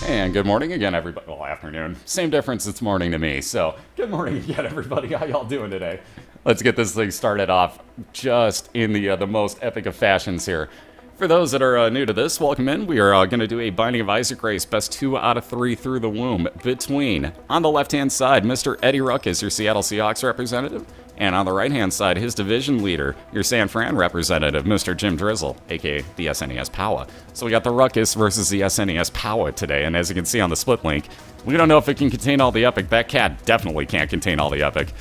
And good morning again, everybody. Well, afternoon. Same difference, it's morning to me. So, good morning again, everybody. How y'all doing today? Let's get this thing started off just in the most epic of fashions here. For those that are new to this, welcome in. We are going to do a Binding of Isaac race, best 2 out of 3 through the womb. Between, on the left-hand side, Mr. EddieRuckus, your Seattle Seahawks representative. And on the right-hand side, his division leader, your San Fran representative, Mr. JimDrizzle, aka the SNES Powa. So we got the Ruckus versus the SNES Powa today, and as you can see on the split link, we don't know if it can contain all the epic. That cat definitely can't contain all the epic.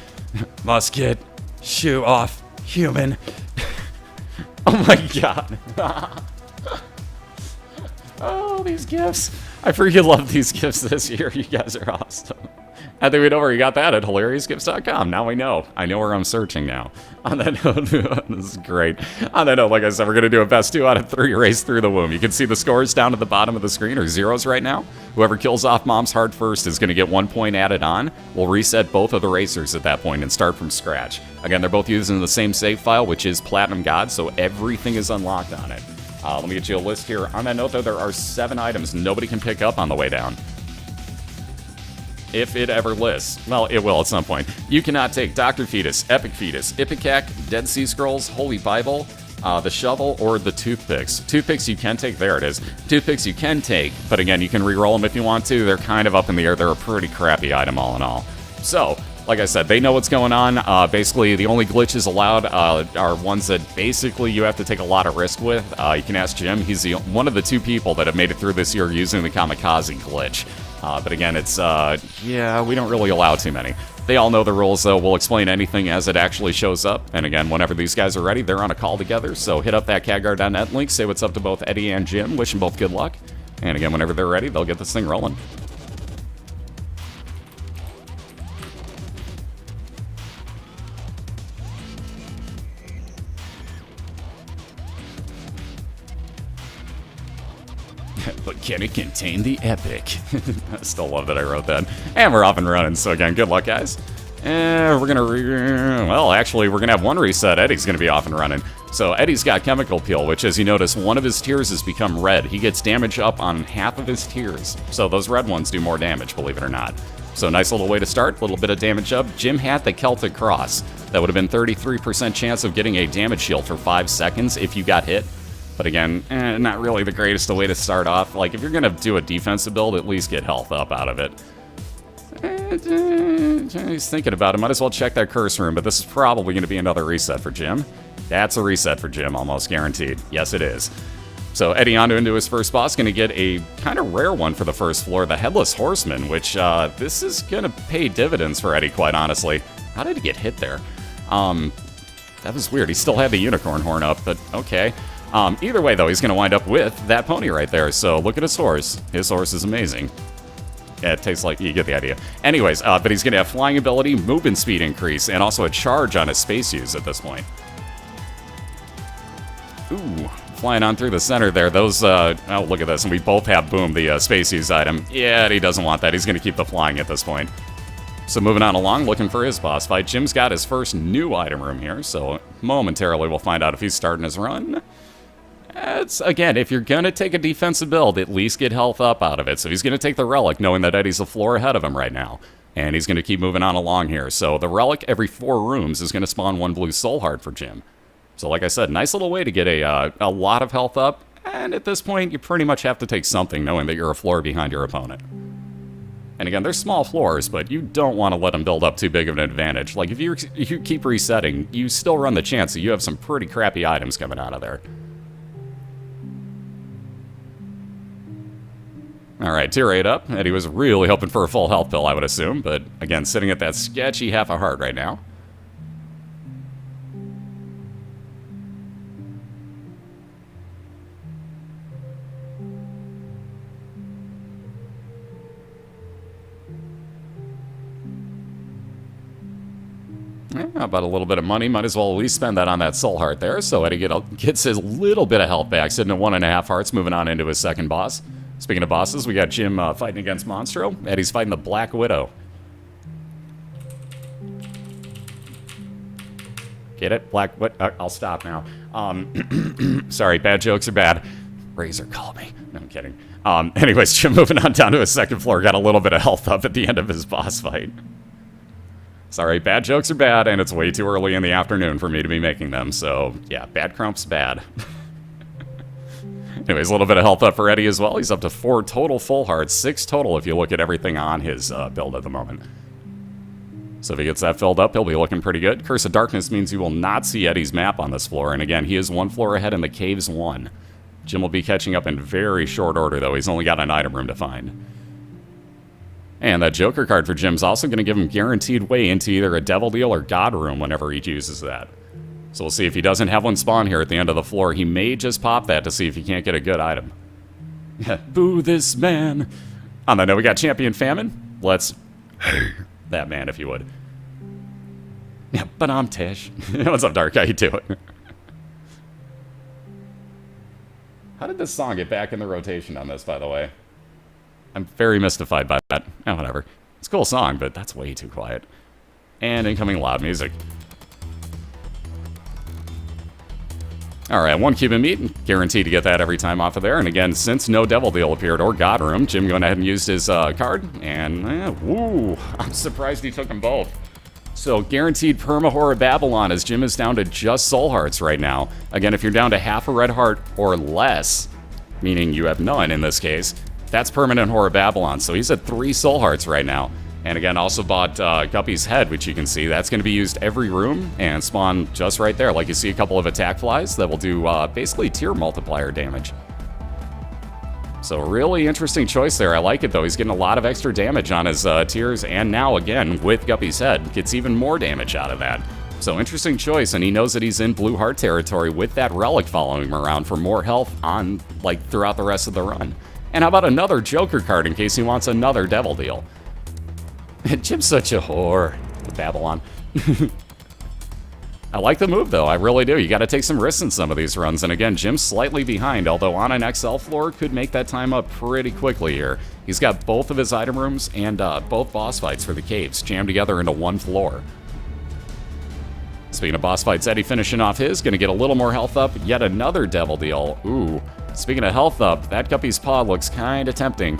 Musket, shoe off, human. Oh my god. Oh, these gifts. I freaking love these gifts this year. You guys are awesome. I think we know where you got that at hilariousgifts.com. Now we know. I know where I'm searching now. On that note, this is great. On that note, like I said, we're going to do a best 2 out of 3 race through the womb. You can see the scores down at the bottom of the screen are zeros right now. Whoever kills off Mom's heart first is going to get 1 point added on. We'll reset both of the racers at that point and start from scratch. Again, they're both using the same save file, which is Platinum God, so everything is unlocked on it. Let me get you a list here. On that note, though, there are 7 items nobody can pick up on the way down. If it ever lists. Well, it will at some point. You cannot take Dr. Fetus, Epic Fetus, Ipecac, Dead Sea Scrolls, Holy Bible, the shovel, or the toothpicks. Toothpicks you can take. There it is. Toothpicks you can take, but again, you can re-roll them if you want to. They're kind of up in the air. They're a pretty crappy item all in all. So, like I said, they know what's going on. Basically, the only glitches allowed are ones that basically you have to take a lot of risk with. You can ask Jim. He's one of the 2 people that have made it through this year using the kamikaze glitch. But again, it's, yeah, we don't really allow too many. They all know the rules, though. We'll explain anything as it actually shows up. And again, whenever these guys are ready, they're on a call together. So hit up that cadguard.net link, say what's up to both Eddie and Jim. Wish them both good luck. And again, whenever they're ready, they'll get this thing rolling. But can it contain the epic? I still love that I wrote that. And we're off and running, so again, good luck, guys. And we're gonna well, actually, we're gonna have 1 reset. Eddie's gonna be off and running. So Eddie's got Chemical Peel, which, as you notice, 1 of his tiers has become red. He gets damage up on half of his tiers. So those red ones do more damage, believe it or not. So nice little way to start, a little bit of damage up. Jim had the Celtic Cross. That would have been 33% chance of getting a damage shield for 5 seconds if you got hit. But again, not really the greatest way to start off. Like, if you're going to do a defensive build, at least get health up out of it. He's thinking about it. Might as well check that curse room, but this is probably going to be another reset for Jim. That's a reset for Jim, almost guaranteed. Yes, it is. So Eddie on into his first boss, going to get a kind of rare one for the first floor, the Headless Horseman, which this is going to pay dividends for Eddie, quite honestly. How did he get hit there? That was weird. He still had the unicorn horn up, but okay. Either way, though, he's going to wind up with that pony right there. So look at his horse. His horse is amazing. Yeah, it tastes like, you get the idea. Anyways, but he's going to have flying ability, movement speed increase, and also a charge on his space use at this point. Ooh, flying on through the center there. Those, oh, look at this. And we both have Boom, the space use item. Yeah, he doesn't want that. He's going to keep the flying at this point. So moving on along, looking for his boss fight. Jim's got his first new item room here, so momentarily we'll find out if he's starting his run. It's, again, if you're going to take a defensive build, at least get health up out of it. So he's going to take the Relic, knowing that Eddie's a floor ahead of him right now. And he's going to keep moving on along here. So the Relic, every 4 rooms, is going to spawn 1 blue soul heart for Jim. So like I said, nice little way to get a lot of health up. And at this point, you pretty much have to take something, knowing that you're a floor behind your opponent. And again, they're small floors, but you don't want to let them build up too big of an advantage. Like, if you keep resetting, you still run the chance that you have some pretty crappy items coming out of there. Alright, tier 8 up. Eddie was really hoping for a full health pill, I would assume, but again, sitting at that sketchy half a heart right now. Yeah, about a little bit of money. Might as well at least spend that on that soul heart there. So Eddie gets his little bit of health back, sitting at 1.5 hearts, moving on into his second boss. Speaking of bosses, we got Jim fighting against Monstro. Eddie's fighting the Black Widow. Get it? Black... What? I'll stop now. Sorry, bad jokes are bad. Razor, call me. No, I'm kidding. Anyways, Jim moving on down to his second floor. Got a little bit of health up at the end of his boss fight. Sorry, bad jokes are bad, and it's way too early in the afternoon for me to be making them. So, yeah, bad crump's bad. Anyways, a little bit of health up for Eddie as well. He's up to 4 total full hearts, 6 total if you look at everything on his build at the moment. So if he gets that filled up, he'll be looking pretty good. Curse of Darkness means you will not see Eddie's map on this floor. And again, he is 1 floor ahead in the Caves 1. Jim will be catching up in very short order, though. He's only got an item room to find. And that Joker card for Jim's also going to give him guaranteed way into either a Devil Deal or God Room whenever he uses that. So we'll see if he doesn't have one spawn here at the end of the floor. He may just pop that to see if he can't get a good item. Boo this man. On that note, we got Champion Famine. Let's... that man, if you would. Yeah, but I'm Tish. What's up, Dark? How you doing? How did this song get back in the rotation on this, by the way? I'm very mystified by that. Oh, whatever. It's a cool song, but that's way too quiet. And incoming loud music. Alright, 1 Cuban meat. Guaranteed to get that every time off of there. And again, since no Devil Deal appeared or God Room, Jim went ahead and used his card. And, woo, I'm surprised he took them both. So, guaranteed Perma Horror Babylon as Jim is down to just soul hearts right now. Again, if you're down to half a red heart or less, meaning you have none in this case, that's permanent Horror Babylon. So he's at 3 soul hearts right now. And again, also bought Guppy's Head, which you can see. That's going to be used every room and spawn just right there. Like you see a couple of attack flies that will do basically tier multiplier damage. So really interesting choice there. I like it, though. He's getting a lot of extra damage on his tiers. And now, again, with Guppy's Head, gets even more damage out of that. So interesting choice. And he knows that he's in blue heart territory with that relic following him around for more health on, like, throughout the rest of the run. And how about another Joker card in case he wants another Devil Deal? Jim's such a whore. Babylon. I like the move, though. I really do. You got to take some risks in some of these runs. And again, Jim's slightly behind, although on an XL floor could make that time up pretty quickly here. He's got both of his item rooms and both boss fights for the caves jammed together into 1 floor. Speaking of boss fights, Eddie finishing off his. Going to get a little more health up. Yet another Devil Deal. Ooh. Speaking of health up, that Guppy's Paw looks kind of tempting.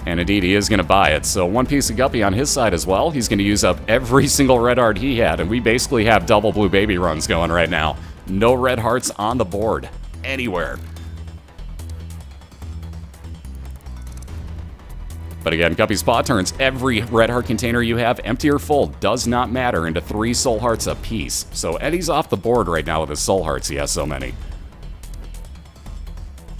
And indeed, he is going to buy it. So 1 piece of Guppy on his side as well. He's going to use up every single red heart he had. And we basically have double blue baby runs going right now. No red hearts on the board. Anywhere. But again, Guppy's Paw turns every red heart container you have, empty or full, does not matter, into 3 soul hearts apiece. So Eddie's off the board right now with his soul hearts. He has so many.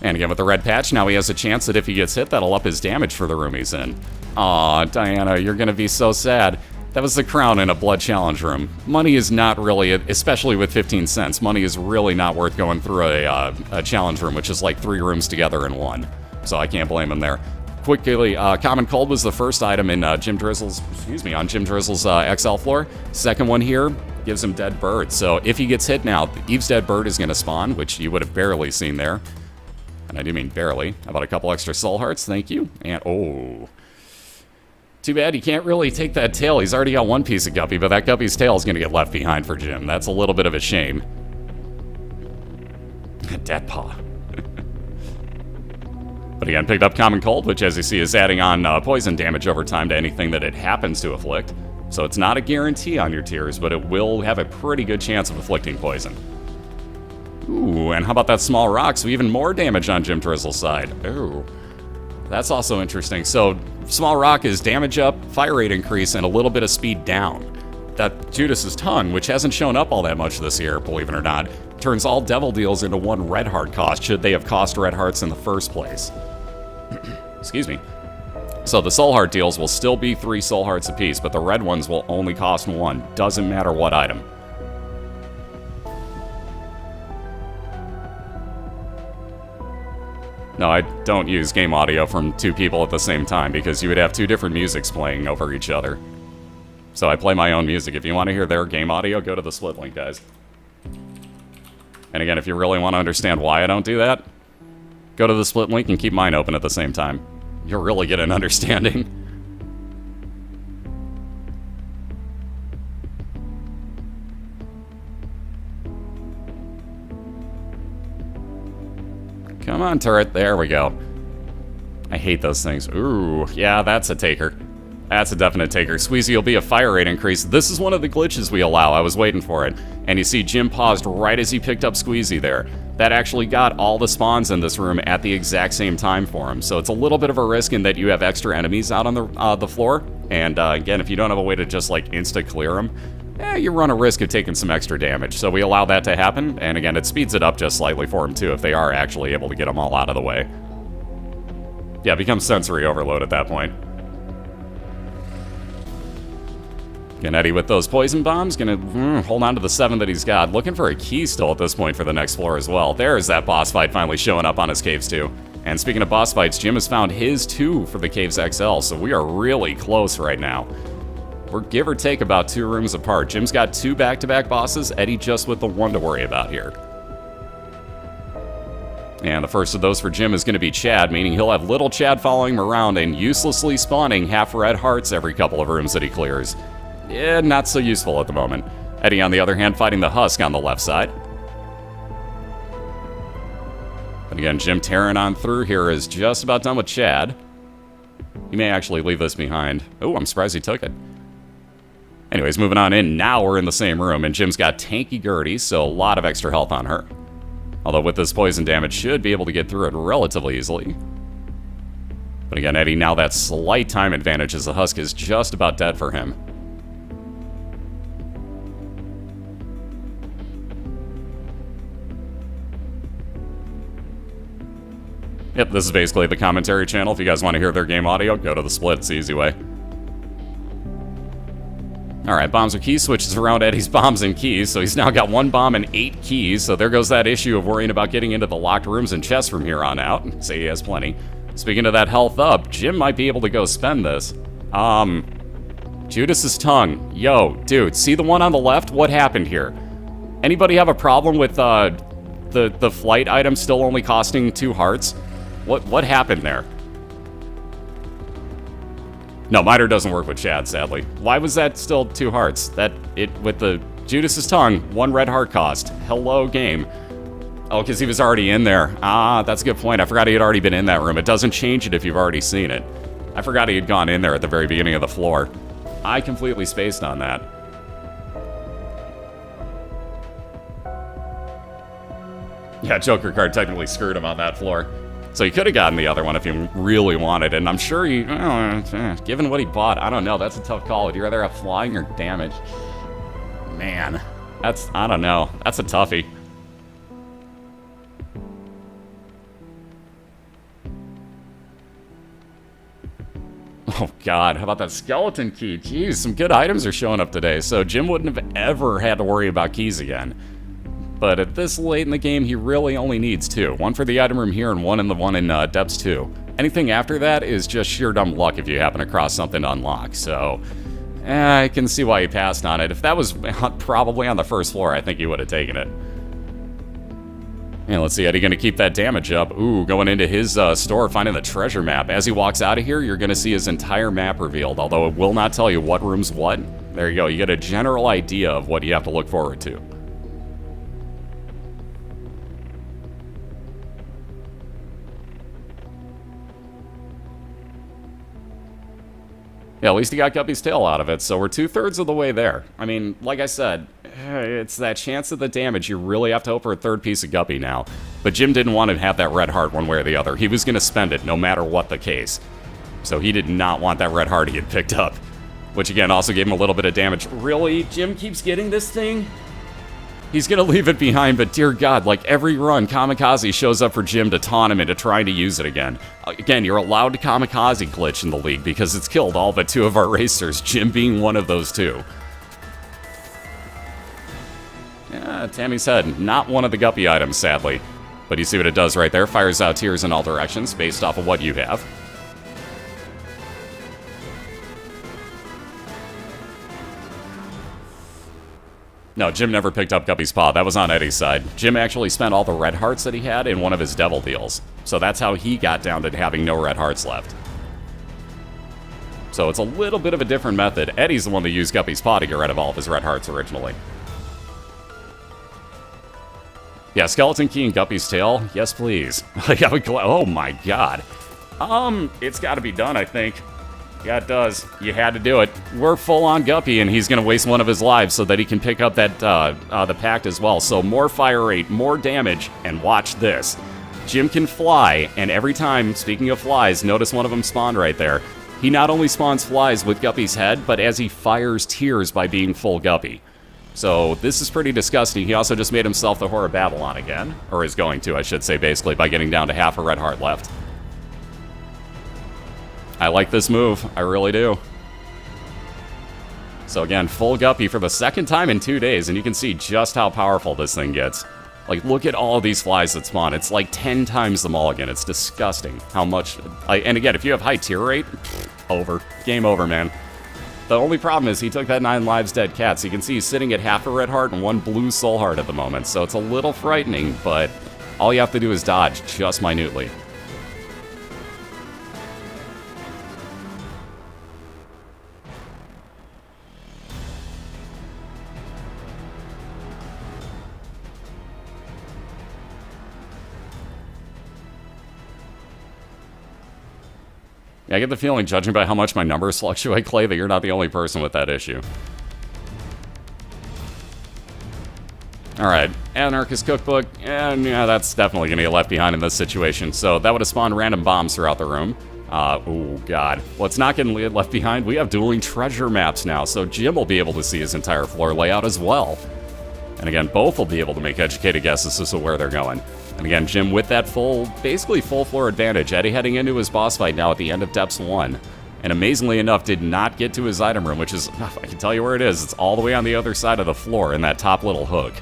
And again, with the red patch, now he has a chance that if he gets hit, that'll up his damage for the room he's in. Aw, Diana, you're gonna be so sad. That was the crown in a blood challenge room. Money is not really, especially with 15 cents, money is really not worth going through a challenge room, which is like 3 rooms together in 1. So I can't blame him there. Quickly, Common Cold was the first item in on JimDrizzle's XL floor. Second one here gives him Dead Bird. So if he gets hit now, Eve's Dead Bird is gonna spawn, which you would have barely seen there. And I do mean barely. How about a couple extra soul hearts? Thank you. And, oh. Too bad he can't really take that tail. He's already got 1 piece of Guppy, but that Guppy's tail is going to get left behind for Jim. That's a little bit of a shame. Dead Paw. But again, picked up Common Cold, which, as you see, is adding on poison damage over time to anything that it happens to afflict. So it's not a guarantee on your tiers, but it will have a pretty good chance of afflicting poison. Ooh, and how about that small rock? So even more damage on JimDrizzle's side. Ooh, that's also interesting. So small rock is damage up, fire rate increase, and a little bit of speed down. That Judas's Tongue, which hasn't shown up all that much this year, believe it or not, turns all Devil Deals into 1 red heart cost, should they have cost red hearts in the first place. Excuse me. So the soul heart deals will still be 3 soul hearts apiece, but the red ones will only cost 1. Doesn't matter what item. No, I don't use game audio from 2 people at the same time because you would have 2 different musics playing over each other. So I play my own music. If you want to hear their game audio, go to the split link, guys. And again, if you really want to understand why I don't do that, go to the split link and keep mine open at the same time. You'll really get an understanding. Come on, turret. There we go. I hate those things. Ooh, yeah, that's a taker. That's a definite taker. Squeezy will be a fire rate increase. This is one of the glitches we allow. I was waiting for it. And you see Jim paused right as he picked up Squeezy there. That actually got all the spawns in this room at the exact same time for him. So it's a little bit of a risk in that you have extra enemies out on the floor. And again, if you don't have a way to just like insta-clear them, you run a risk of taking some extra damage. So we allow that to happen. And again, it speeds it up just slightly for them too if they are actually able to get them all out of the way. Yeah, it becomes sensory overload at that point. Again, Eddie with those poison bombs, gonna hold on to the 7 that he's got. Looking for a key still at this point for the next floor as well. There's that boss fight finally showing up on his caves too. And speaking of boss fights, Jim has found his 2 for the Caves XL, so we are really close right now. We're give or take about 2 rooms apart. Jim's got 2 back-to-back bosses, Eddie just with the 1 to worry about here. And the first of those for Jim is going to be Chad, meaning he'll have little Chad following him around and uselessly spawning half red hearts every couple of rooms that he clears. Yeah, not so useful at the moment. Eddie, on the other hand, fighting the Husk on the left side. But again, Jim tearing on through here is just about done with Chad. He may actually leave this behind. Oh, I'm surprised he took it. Anyways, moving on in. Now we're in the same room, and Jim's got Tanky Gertie, so a lot of extra health on her. Although with this poison damage, should be able to get through it relatively easily. But again, Eddie, now that slight time advantage as the Husk is just about dead for him. Yep, this is basically the commentary channel. If you guys want to hear their game audio, go to the split. It's the easy way. Alright, bombs or key switches around Eddie's bombs and keys, so he's now got 1 bomb and 8 keys, so there goes that issue of worrying about getting into the locked rooms and chests from here on out. Say he has plenty. Speaking of that health up, Jim might be able to go spend this. Judas's tongue. Yo, dude, see the one on the left? What happened here? Anybody have a problem with the flight item still only costing 2 hearts? What happened there? No, miter doesn't work with Chad, sadly. Why was that still 2 hearts? With the Judas's tongue, 1 red heart cost. Hello, game. Oh, because he was already in there. Ah, that's a good point. I forgot he had already been in that room. It doesn't change it if you've already seen it. I forgot he had gone in there at the very beginning of the floor. I completely spaced on that. Yeah, Joker card technically screwed him on that floor. So he could have gotten the other one if he really wanted, and I'm sure he, given what he bought, I don't know, that's a tough call. Would you rather have flying or damage? Man, I don't know, that's a toughie. Oh god, how about that skeleton key? Jeez, some good items are showing up today, so Jim wouldn't have ever had to worry about keys again. But at this late in the game, he really only needs 2. 1 for the item room here and 1 in the one in Depths 2. Anything after that is just sheer dumb luck if you happen to cross something to unlock. So, I can see why he passed on it. If that was probably on the first floor, I think he would have taken it. And let's see, Eddie going to keep that damage up. Ooh, going into his store, finding the treasure map. As he walks out of here, you're going to see his entire map revealed, although it will not tell you what room's what. There you go, you get a general idea of what you have to look forward to. Yeah, at least he got Guppy's tail out of it, so we're 2/3 of the way there. I mean, like I said, it's that chance of the damage. You really have to hope for a 3rd piece of Guppy now. But Jim didn't want to have that red heart one way or the other. He was going to spend it no matter what the case. So he did not want that red heart he had picked up. Which again, also gave him a little bit of damage. Really? Jim keeps getting this thing? He's going to leave it behind, but dear God, like every run, Kamikaze shows up for Jim to taunt him into trying to use it again. Again, you're allowed to Kamikaze glitch in the league because it's killed all but 2 of our racers, Jim being one of those 2. Yeah, Tammy's head, not one of the Guppy items, sadly. But you see what it does right there, fires out tears in all directions based off of what you have. No, Jim never picked up Guppy's paw. That was on Eddie's side. Jim actually spent all the red hearts that he had in one of his devil deals. So that's how he got down to having no red hearts left. So it's a little bit of a different method. Eddie's the one that used Guppy's paw to get rid of all of his red hearts originally. Yeah, Skeleton Key and Guppy's tail. Yes, please. Oh my god. It's got to be done, I think. Yeah, it does. You had to do it. We're full on Guppy, and he's going to waste one of his lives so that he can pick up that the pact as well. So more fire rate, more damage, and watch this. Jim can fly, and every time, speaking of flies, notice one of them spawned right there. He not only spawns flies with Guppy's head, but as he fires tears by being full Guppy. So this is pretty disgusting. He also just made himself the Whore of Babylon again. Or is going to, I should say, basically, by getting down to half a red heart left. I like this move. I really do. So again, full Guppy for the second time in 2 days, and you can see just how powerful this thing gets. Like, look at all of these flies that spawn. It's like 10 times the mulligan. It's disgusting how much... and again, if you have high tier rate, over. Game over, man. The only problem is he took that 9 lives dead cat, so you can see he's sitting at half a red heart and 1 blue soul heart at the moment, so it's a little frightening, but all you have to do is dodge just minutely. Yeah, I get the feeling, judging by how much my numbers fluctuate, Clay, that you're not the only person with that issue. Alright, Anarchist Cookbook, and yeah, that's definitely going to get left behind in this situation. So that would have spawned random bombs throughout the room. Oh god. What's not getting left behind? We have dueling treasure maps now, so Jim will be able to see his entire floor layout as well. And again, both will be able to make educated guesses as to where they're going. And again, Jim with that basically full floor advantage. Eddie heading into his boss fight now at the end of Depths 1. And amazingly enough, did not get to his item room, which is, I can tell you where it is. It's all the way on the other side of the floor in that top little hook.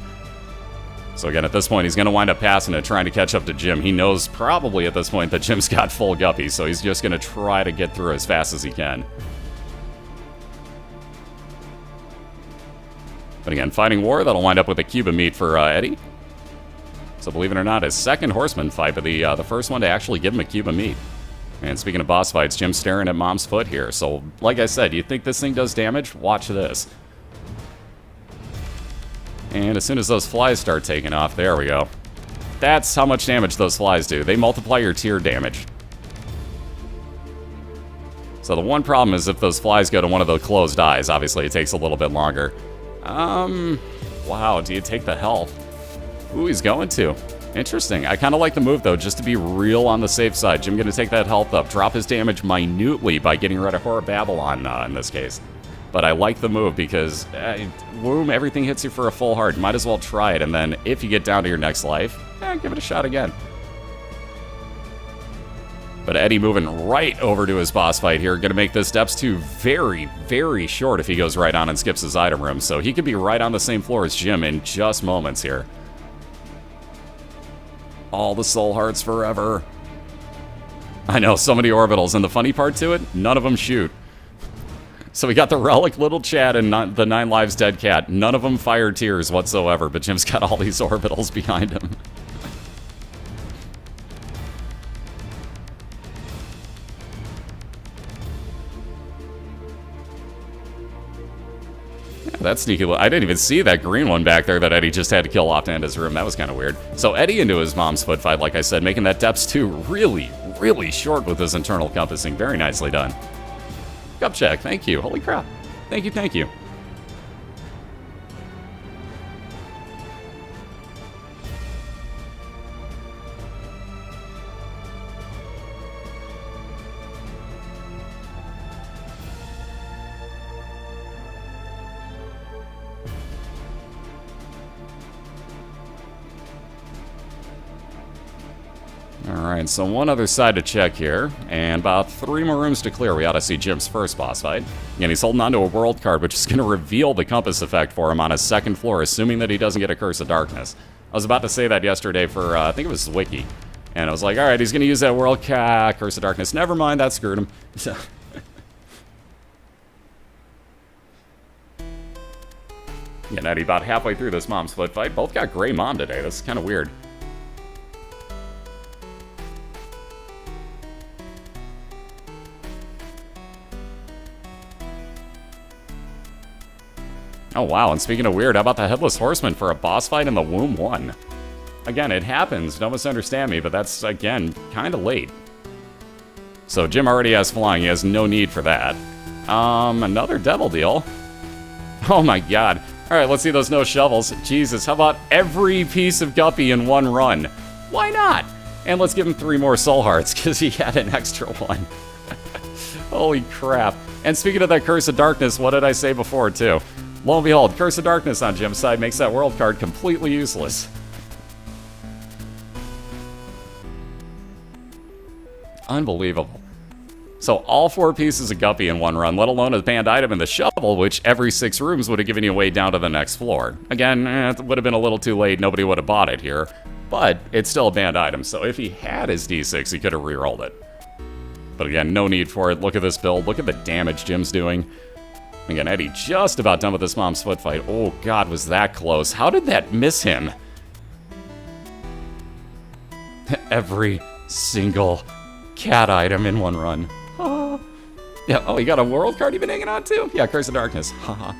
So again, at this point, he's going to wind up passing it, trying to catch up to Jim. He knows probably at this point that Jim's got full Guppy, so he's just going to try to get through as fast as he can. But again, fighting war, that'll wind up with a cube of meat for Eddie. So believe it or not, his second horseman fight, but the first one to actually give him a cube of meat. And speaking of boss fights, Jim's staring at Mom's foot here. So, like I said, you think this thing does damage? Watch this. And as soon as those flies start taking off, there we go. That's how much damage those flies do. They multiply your tier damage. So the one problem is if those flies go to one of the closed eyes, obviously it takes a little bit longer. Wow, do you take the health? Ooh, he's going to. Interesting. I kind of like the move, though, just to be real on the safe side. Jim going to take that health up, drop his damage minutely by getting rid of Whore of Babylon in this case. But I like the move because, boom, everything hits you for a full heart. Might as well try it, and then if you get down to your next life, give it a shot again. But Eddie moving right over to his boss fight here. Going to make this Depths 2 very, very short if he goes right on and skips his item room. So he could be right on the same floor as Jim in just moments here. All the soul hearts forever. I know, so many orbitals. And the funny part to it, none of them shoot. So we got the Relic Little Chad and the 9 Lives Dead Cat. None of them fire tears whatsoever, but Jim's got all these orbitals behind him. That's sneaky. I didn't even see that green one back there that Eddie just had to kill off to end his room. That was kind of weird. So Eddie into his mom's foot fight, like I said, making that Depths 2 really, really short with his internal compassing. Very nicely done. Cup check. Thank you. Holy crap. Thank you, thank you. Alright, so one other side to check here, and about 3 more rooms to clear. We ought to see Jim's first boss fight. Again, he's holding onto a world card, which is going to reveal the compass effect for him on his second floor, assuming that he doesn't get a Curse of Darkness. I was about to say that yesterday for, I think it was Wiki, and I was like, alright, he's going to use that world Curse of Darkness. Never mind, that screwed him. So. Getting Eddie about halfway through this mom's foot fight. Both got gray mom today. This is kind of weird. Oh, wow, and speaking of weird, how about the Headless Horseman for a boss fight in the Womb 1? again, it happens. Don't misunderstand me, but that's, again, kind of late. So Jim already has flying. He has no need for that. Another devil deal. Oh my god. Alright, let's see those no shovels. Jesus, how about every piece of Guppy in one run? Why not? And let's give him 3 more soul hearts, because he had an extra one. Holy crap. And speaking of that Curse of Darkness, what did I say before, too? Lo and behold, Curse of Darkness on Jim's side makes that world card completely useless. Unbelievable. So all 4 pieces of Guppy in one run, let alone a banned item in the shovel, which every 6 rooms would have given you a way down to the next floor. Again, it would have been a little too late, nobody would have bought it here, but it's still a banned item, so if he had his D6, he could have rerolled it. But again, no need for it. Look at this build, look at the damage Jim's doing. Again, Eddie just about done with this mom's foot fight. Oh god, was that close. How did that miss him? Every single cat item in one run. Yeah, oh, you got a world card you've been hanging on to? Yeah, Curse of Darkness. Haha.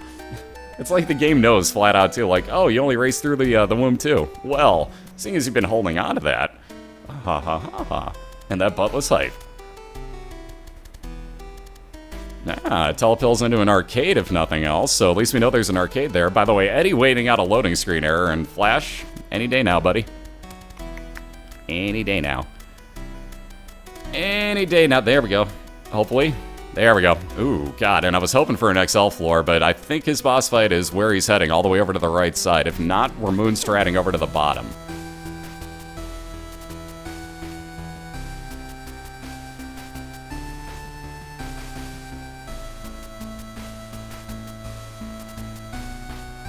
It's like the game knows flat out, too. Like, oh, you only raced through the womb, too. Well, seeing as you've been holding on to that. Ha ha ha ha. And that buttless hype. It telepills into an arcade, if nothing else, so at least we know there's an arcade there. By the way, Eddie waiting out a loading screen error, and Flash, any day now, buddy. Any day now. Any day now. There we go. Hopefully. There we go. Ooh, God, and I was hoping for an XL floor, but I think his boss fight is where he's heading, all the way over to the right side. If not, we're moonstratting over to the bottom.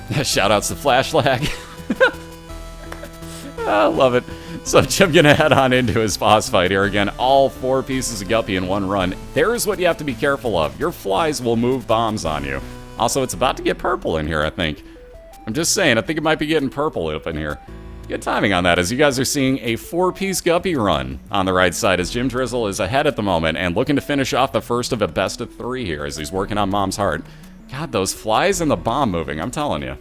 Shoutouts to Flash Lag. I love it. So Jim gonna head on into his boss fight here again. All 4 pieces of Guppy in one run. There's what you have to be careful of. Your flies will move bombs on you. Also, it's about to get purple in here, I think. I'm just saying, I think it might be getting purple up in here. Good timing on that, as you guys are seeing a 4-piece Guppy run on the right side, as JimDrizzle is ahead at the moment and looking to finish off the first of a best of 3 here as he's working on Mom's heart. God, those flies and the bomb moving, I'm telling you.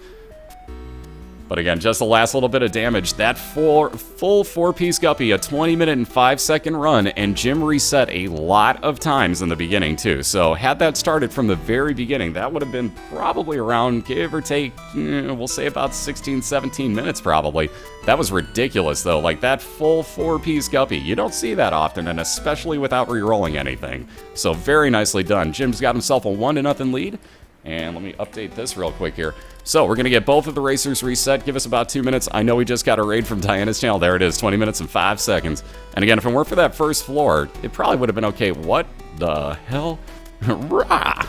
But again, just the last little bit of damage. That full 4-piece Guppy, a 20-minute and 5-second run, and Jim reset a lot of times in the beginning, too. So had that started from the very beginning, that would have been probably around, give or take, we'll say about 16, 17 minutes, probably. That was ridiculous, though. Like, that full 4-piece Guppy, you don't see that often, and especially without re-rolling anything. So very nicely done. Jim's got himself a 1-0 lead. And let me update this real quick here. So we're going to get both of the racers reset. Give us about 2 minutes. I know we just got a raid from Diana's channel. There it is, 20 minutes and 5 seconds. And again, if it weren't for that first floor, it probably would have been okay. What the hell? Rah!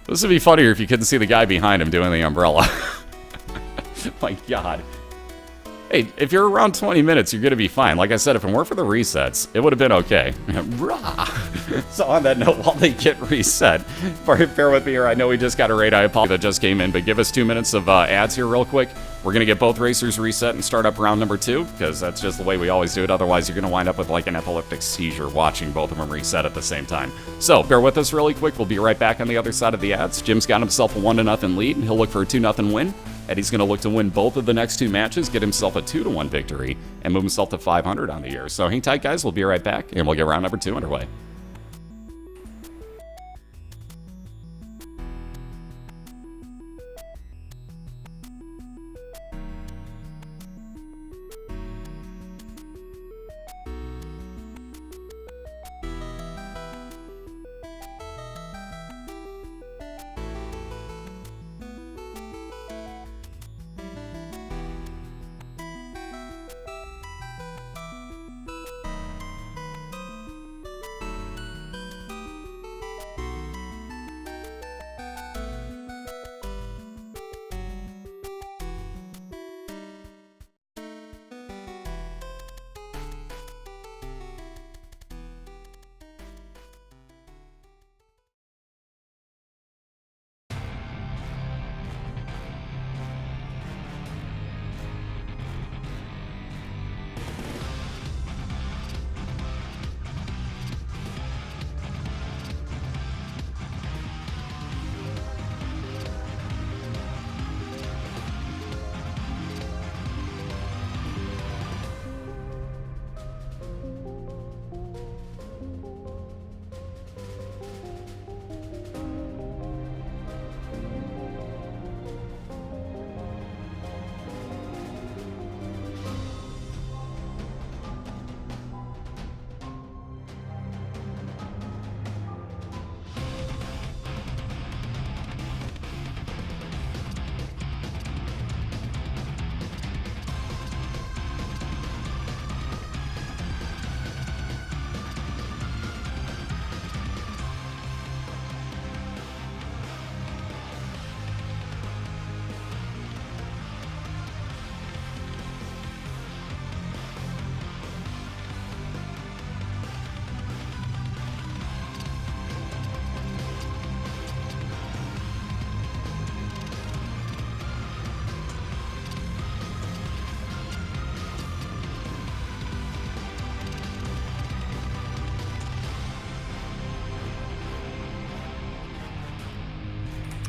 This would be funnier if you couldn't see the guy behind him doing the umbrella. My God. Hey, if you're around 20 minutes, you're going to be fine. Like I said, if it weren't for the resets, it would have been okay. So on that note, while they get reset, bear with me here. I know we just got a raid. I apologize that just came in, but give us 2 minutes of ads here real quick. We're going to get both racers reset and start up round number 2, because that's just the way we always do it. Otherwise, you're going to wind up with like an epileptic seizure watching both of them reset at the same time. So bear with us really quick. We'll be right back on the other side of the ads. Jim's got himself a 1-0 lead, and he'll look for a 2-0 win. Eddie's going to look to win both of the next 2 matches, get himself a 2-1 victory, and move himself to 500 on the year. So hang tight, guys. We'll be right back, and we'll get round number 2 underway.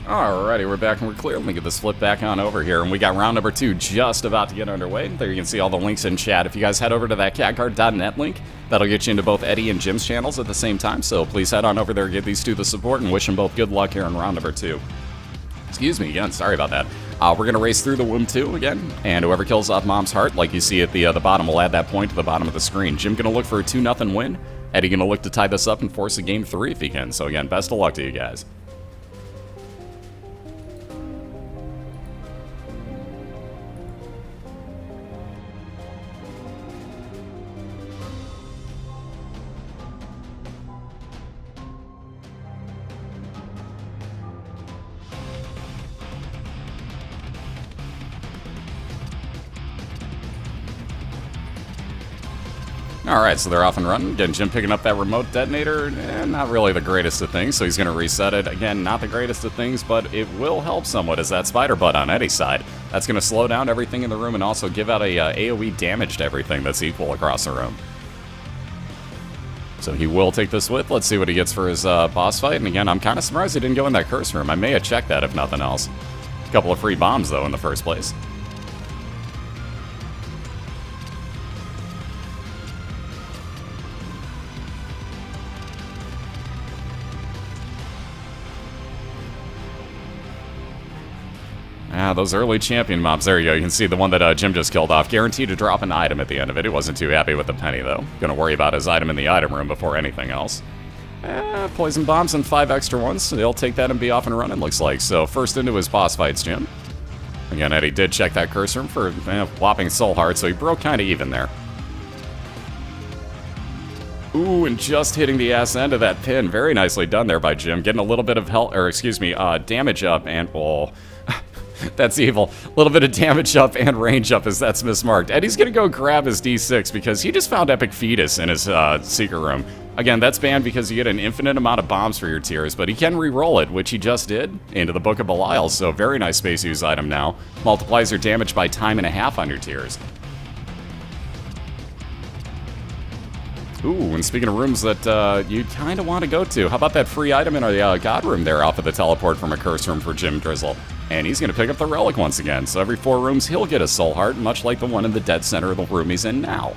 Alrighty, we're back and we're clear. Let me get this flip back on over here. And we got round number 2 just about to get underway. There you can see all the links in chat. If you guys head over to that catcard.net link, that'll get you into both Eddie and Jim's channels at the same time. So please head on over there, give these two the support, and wish them both good luck here in round number 2. Excuse me again, sorry about that. We're going to race through the womb 2 again, and whoever kills off Mom's heart, like you see at the bottom, will add that point to the bottom of the screen. Jim going to look for a 2-0 win. Eddie going to look to tie this up and force a game 3 if he can. So again, best of luck to you guys. Alright, so they're off and running. Again, Jim picking up that remote detonator. Not really the greatest of things, so he's going to reset it. Again, not the greatest of things, but it will help somewhat as that spider butt on Eddie's side. That's going to slow down everything in the room and also give out a AoE damage to everything that's equal across the room. So he will take this with. Let's see what he gets for his boss fight. And again, I'm kind of surprised he didn't go in that curse room. I may have checked that if nothing else. A couple of free bombs, though, in the first place. Those early champion mobs. There you go. You can see the one that Jim just killed off. Guaranteed to drop an item at the end of it. He wasn't too happy with the penny, though. Gonna worry about his item in the item room before anything else. Poison bombs and 5 extra ones. They'll take that and be off and running, looks like. So first into his boss fights, Jim. Again, Eddie did check that curse room for whopping soul heart, so he broke kind of even there. Ooh, and just hitting the ass end of that pin. Very nicely done there by Jim. Getting a little bit of health, or excuse me, damage up and... Oh, that's evil. A little bit of damage up and range up as that's mismarked. Eddie's gonna go grab his D6 because he just found Epic Fetus in his secret room. Again, that's banned because you get an infinite amount of bombs for your tiers, but he can re-roll it, which he just did, into the Book of BOILeR, so very nice space use item now. Multiplies your damage by 1.5 on your tiers. Ooh, and speaking of rooms that you kind of want to go to, how about that free item in our God room there off of the teleport from a curse room for JimDrizzle? And he's going to pick up the relic once again, so every 4 rooms he'll get a soul heart, much like the one in the dead center of the room he's in now.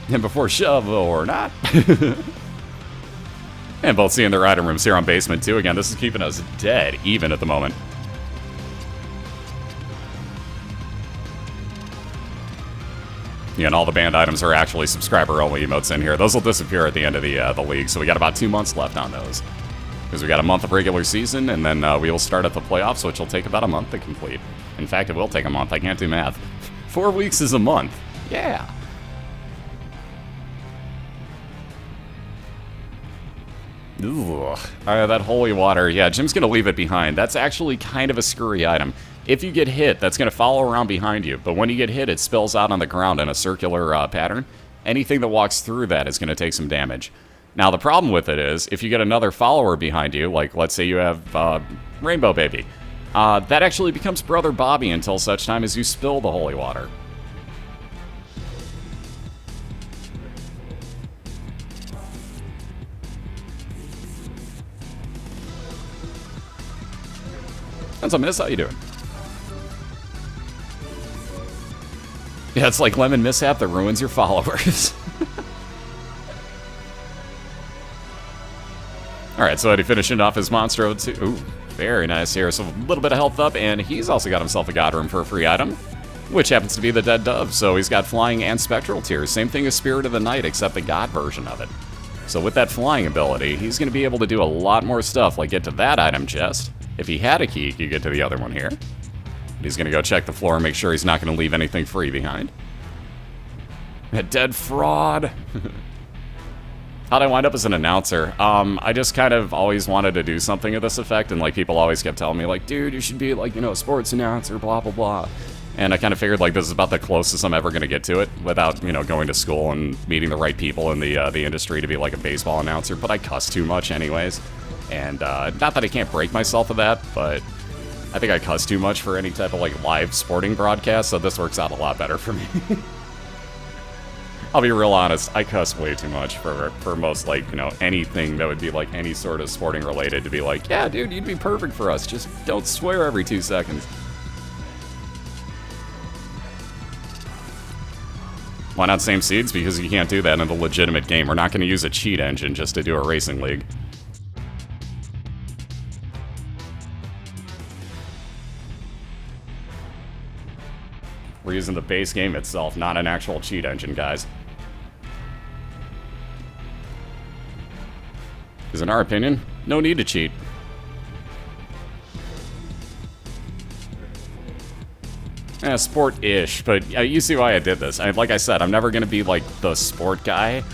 And before shove or not. And both seeing their item rooms here on basement 2 again. This is keeping us dead even at the moment. Yeah, and all the banned items are actually subscriber-only emotes in here. Those will disappear at the end of the league, so we got about 2 months left on those. Because we got a month of regular season, and then we will start at the playoffs, which will take about a month to complete. In fact, it will take a month. I can't do math. 4 weeks is a month. Yeah. Ugh. That holy water. Yeah, Jim's going to leave it behind. That's actually kind of a scurry item. If you get hit, that's going to follow around behind you. But when you get hit, it spills out on the ground in a circular pattern. Anything that walks through that is going to take some damage. Now, the problem with it is, if you get another follower behind you, like let's say you have Rainbow Baby, that actually becomes Brother Bobby until such time as you spill the holy water. That's a miss. How you doing? Yeah, it's like lemon mishap that ruins your followers. Alright, so Eddie finishing off his Monstro too. Ooh, very nice here. So a little bit of health up, and he's also got himself a God Room for a free item, which happens to be the Dead Dove. So he's got Flying and Spectral tiers. Same thing as Spirit of the Night, except the God version of it. So with that flying ability, he's going to be able to do a lot more stuff, like get to that item chest. If he had a key, he could get to the other one here. He's going to go check the floor and make sure he's not going to leave anything free behind. A dead fraud. How'd I wind up as an announcer? I just kind of always wanted to do something of this effect, and like people always kept telling me, like, dude, you should be like, you know, a sports announcer, blah, blah, blah. And I kind of figured like this is about the closest I'm ever going to get to it without, you know, going to school and meeting the right people in the industry to be like a baseball announcer, but I cuss too much anyways. And not that I can't break myself of that, but I think I cuss too much for any type of like live sporting broadcast, so this works out a lot better for me. I'll be real honest, I cuss way too much for most, like, you know, anything that would be, like, any sort of sporting related to be like, yeah, dude, you'd be perfect for us. Just don't swear every 2 seconds. Why not same seeds? Because you can't do that in a legitimate game. We're not going to use a cheat engine just to do a racing league. We're using the base game itself, not an actual cheat engine, guys. Because in our opinion, no need to cheat. Sport-ish, but you see why I did this. Like I said, I'm never going to be, like, the sport guy,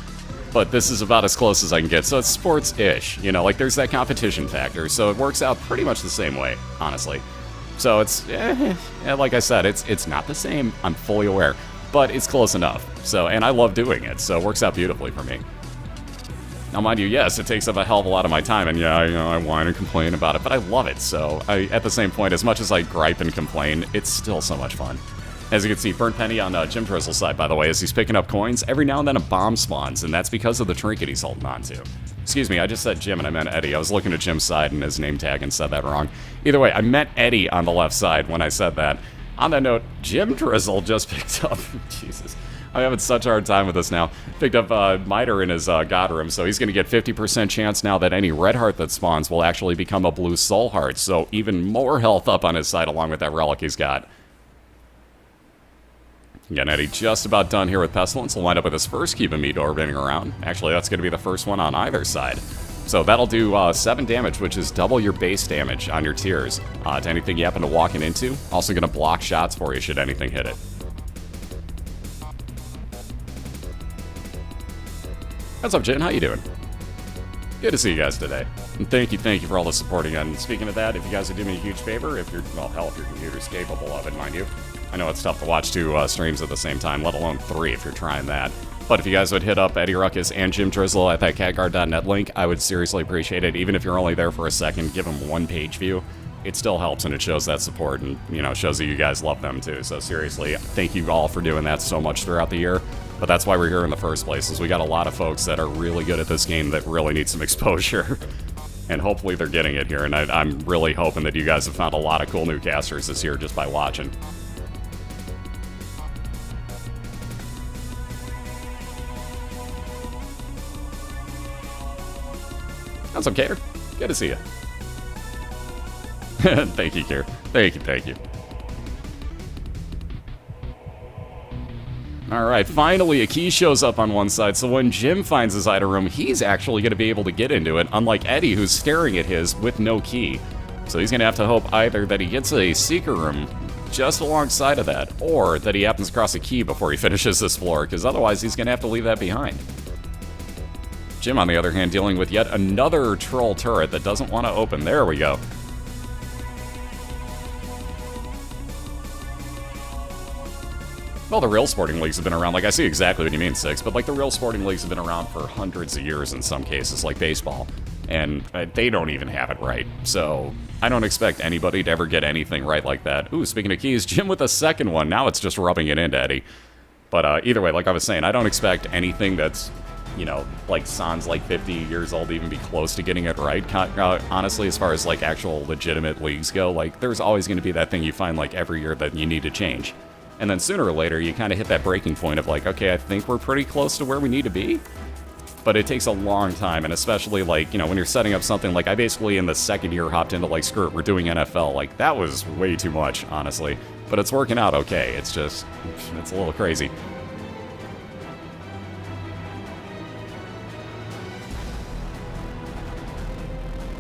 but this is about as close as I can get, so it's sports-ish. You know, like, there's that competition factor, so it works out pretty much the same way, honestly. So it's, like I said, it's not the same, I'm fully aware, but it's close enough. So, and I love doing it, so it works out beautifully for me. Now, mind you, yes, it takes up a hell of a lot of my time, and yeah, you know, I whine and complain about it, but I love it, so at the same point, as much as I gripe and complain, it's still so much fun. As you can see, Burnt Penny on JimDrizzle's side, by the way, as he's picking up coins, every now and then a bomb spawns, and that's because of the trinket he's holding on to. Excuse me, I just said Jim and I meant Eddie. I was looking at Jim's side and his name tag and said that wrong. Either way, I meant Eddie on the left side when I said that. On that note, JimDrizzle just picked up... Jesus. I'm having such a hard time with this now. Picked up Miter in his God Room, so he's going to get 50% chance now that any red heart that spawns will actually become a blue soul heart, so even more health up on his side along with that relic he's got. Again, Eddie just about done here with Pestilence. He'll wind up with his first cube of meat orbiting around. Actually, that's going to be the first one on either side. So that'll do 7 damage, which is double your base damage on your tiers to anything you happen to walk into. Also going to block shots for you should anything hit it. What's up, Jin? How you doing? Good to see you guys today. And thank you for all the supporting. And speaking of that, if you guys would do me a huge favor, if you're, well, hell, if your computer's capable of it, mind you. I know it's tough to watch 2 streams at the same time, let alone 3 if you're trying that. But if you guys would hit up EddieRuckus and JimDrizzle at that catguard.net link, I would seriously appreciate it. Even if you're only there for a second, give them 1-page view. It still helps and it shows that support and, you know, shows that you guys love them too. So seriously, thank you all for doing that so much throughout the year. But that's why we're here in the first place, is we got a lot of folks that are really good at this game that really need some exposure. And hopefully they're getting it here. And I'm really hoping that you guys have found a lot of cool new casters this year just by watching. What's up, Kater? Good to see you. Thank you, Kier. Thank you. Alright, finally a key shows up on one side, so when Jim finds his item room, he's actually going to be able to get into it, unlike Eddie, who's staring at his with no key. So he's going to have to hope either that he gets a secret room just alongside of that, or that he happens across a key before he finishes this floor, because otherwise he's going to have to leave that behind. Jim, on the other hand, dealing with yet another troll turret that doesn't want to open. There we go. Well, the real sporting leagues have been around. Like, I see exactly what you mean, Six, but, like, the real sporting leagues have been around for hundreds of years in some cases, like baseball. And they don't even have it right. So I don't expect anybody to ever get anything right like that. Ooh, speaking of keys, Jim with a second one. Now it's just rubbing it into Eddie. But either way, like I was saying, I don't expect anything that's, you know, like sans like 50 years old to even be close to getting it right. Honestly, as far as like actual legitimate leagues go, like there's always going to be that thing you find like every year that you need to change. And then sooner or later, you kind of hit that breaking point of like, okay, I think we're pretty close to where we need to be. But it takes a long time, and especially like, you know, when you're setting up something like I basically in the second year hopped into like, screw it, we're doing NFL. Like that was way too much, honestly. But it's working out okay. It's just, it's a little crazy.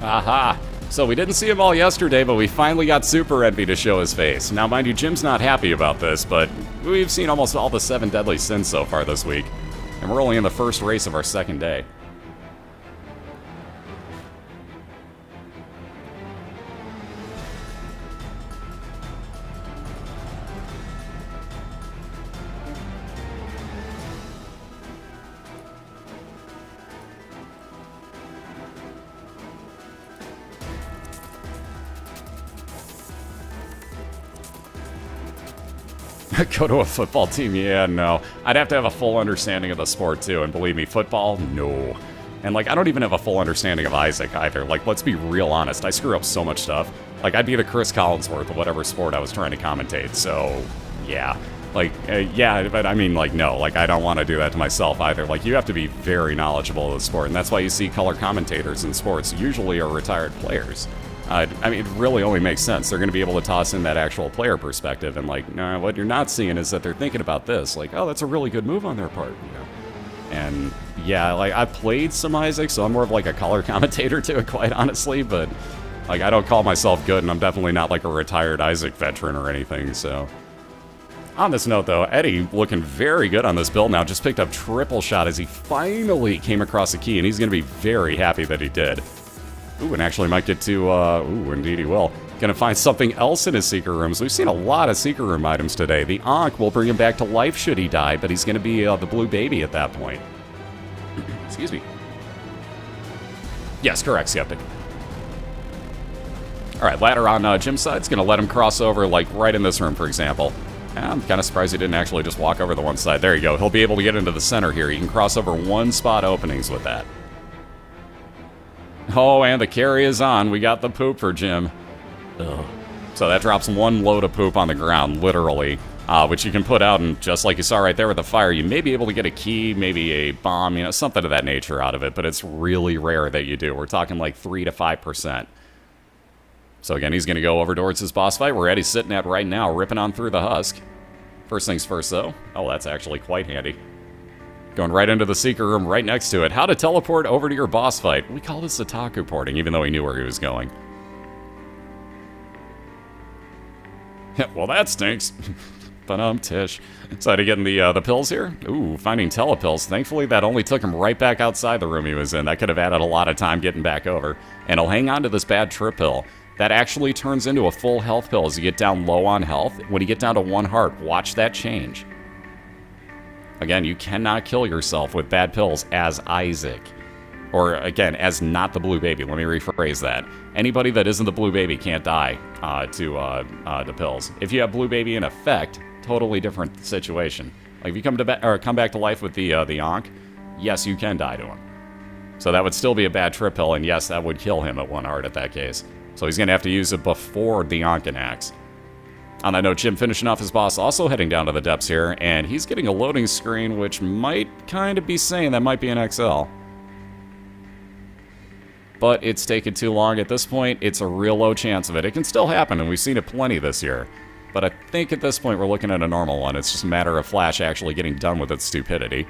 Aha! So we didn't see him all yesterday, but we finally got Super Envy to show his face. Now, mind you, Jim's not happy about this, but we've seen almost all the 7 deadly sins so far this week. And we're only in the first race of our second day. Go to a football team? Yeah, no. I'd have to have a full understanding of the sport, too. And believe me, football? No. And, like, I don't even have a full understanding of Isaac, either. Like, let's be real honest. I screw up so much stuff. Like, I'd be the Chris Collinsworth of whatever sport I was trying to commentate. So, yeah. Like, yeah, but I mean, like, no. Like, I don't want to do that to myself, either. Like, you have to be very knowledgeable of the sport. And that's why you see color commentators in sports usually are retired players. I mean, it really only makes sense. They're going to be able to toss in that actual player perspective. And, like, nah, what you're not seeing is that they're thinking about this. Like, oh, that's a really good move on their part, you know? And, yeah, like, I've played some Isaac, so I'm more of, like, a color commentator to it, quite honestly. But, like, I don't call myself good, and I'm definitely not, like, a retired Isaac veteran or anything, so... On this note, though, Eddie looking very good on this build now. Just picked up triple shot as he finally came across the key, and he's going to be very happy that he did. Ooh, and actually might get to, ooh, indeed he will. Gonna find something else in his secret rooms. We've seen a lot of secret room items today. The Ankh will bring him back to life should he die, but he's gonna be the blue baby at that point. Excuse me. Yes, correct, Skeptic. Alright, ladder on Jim's side. It's gonna let him cross over, like, right in this room, for example. I'm kind of surprised he didn't actually just walk over the one side. There you go. He'll be able to get into the center here. He can cross over one spot openings with that. Oh, and the carry is on. We got the poop for Jim. Ugh. So that drops one load of poop on the ground, literally, which you can put out, and just like you saw right there with the fire, you may be able to get a key, maybe a bomb, you know, something of that nature out of it, but it's really rare that you do. We're talking like 3 to 5%. So again, he's going to go over towards his boss fight, where Eddie's sitting at right now, ripping on through the husk. First things first, though. Oh, that's actually quite handy. Going right into the secret room right next to it. How to teleport over to your boss fight. We call this the Taku porting, even though he knew where he was going. Well, that stinks. Tish. So to getting the pills here? Ooh, finding telepills. Thankfully, that only took him right back outside the room he was in. That could have added a lot of time getting back over. And he'll hang on to this bad trip pill. That actually turns into a full health pill as you get down low on health. When you get down to 1 heart, watch that change. Again, you cannot kill yourself with bad pills as Isaac. Or, again, as not the blue baby. Let me rephrase that. Anybody that isn't the blue baby can't die to pills. If you have blue baby in effect, totally different situation. Like, if you come back to life with the Ankh, yes, you can die to him. So that would still be a bad trip pill, and yes, that would kill him at 1 heart at that case. So he's going to have to use it before the Ankh and Axe. On that note, Jim finishing off his boss, also heading down to the depths here, and he's getting a loading screen, which might kind of be saying that might be an XL. But it's taken too long at this point. It's a real low chance of it. It can still happen, and we've seen it plenty this year. But I think at this point we're looking at a normal one. It's just a matter of Flash actually getting done with its stupidity.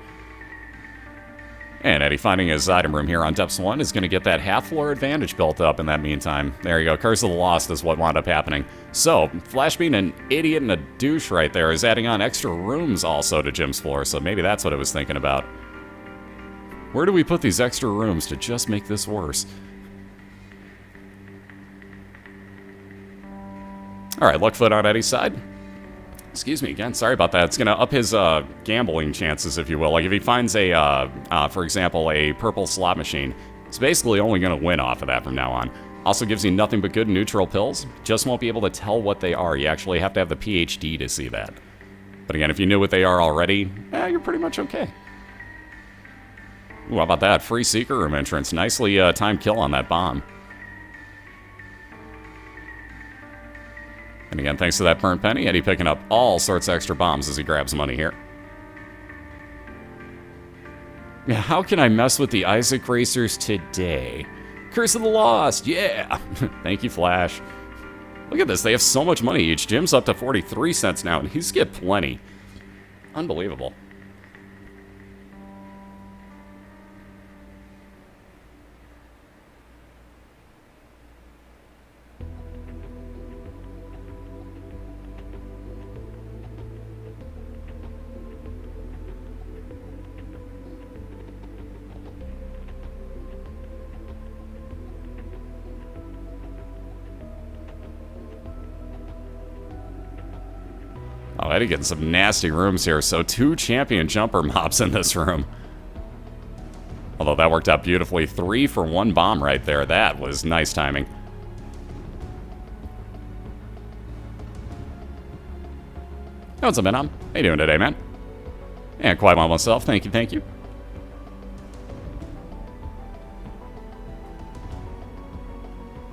And Eddie finding his item room here on Depths 1 is going to get that half-floor advantage built up in that meantime. There you go. Curse of the Lost is what wound up happening. So, Flash being an idiot and a douche right there is adding on extra rooms also to Jim's floor, so maybe that's what it was thinking about. Where do we put these extra rooms to just make this worse? Alright, Luckfoot on Eddie's side. Excuse me again, sorry about that. It's going to up his gambling chances, if you will. Like, if he finds a, for example, a purple slot machine, it's basically only going to win off of that from now on. Also gives you nothing but good neutral pills. Just won't be able to tell what they are. You actually have to have the PhD to see that. But again, if you knew what they are already, you're pretty much okay. Ooh, how about that? Free secret room entrance. Nicely timed kill on that bomb. And again, thanks to that burnt penny, Eddie picking up all sorts of extra bombs as he grabs money here. Yeah, how can I mess with the Isaac racers today? Curse of the Lost, yeah! Thank you, Flash. Look at this, they have so much money each. Jim's up to 43 cents now, and he's get plenty. Unbelievable. Oh, Eddie getting some nasty rooms here. So 2 champion jumper mobs in this room. Although that worked out beautifully. 3 for 1 bomb right there. That was nice timing. Hey, what's up, man? How you doing today, man? And quite well myself. Thank you, thank you.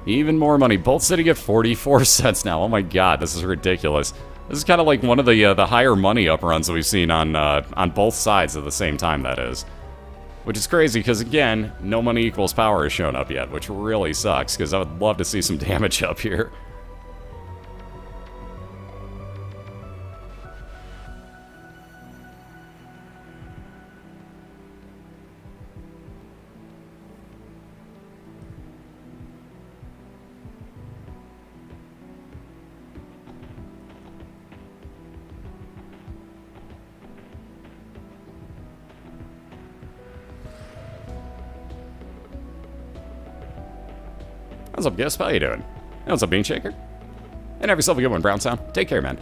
Even more money. Bolt City get 44 cents now. Oh my god, this is ridiculous. This is kind of like one of the higher money up runs that we've seen on both sides at the same time, that is. Which is crazy, because again, no money equals power has shown up yet, which really sucks, because I would love to see some damage up here. What's up, Gisp? How you doing? Hey, what's up, Bean Shaker? And have yourself a good one, Brownstown. Take care, man.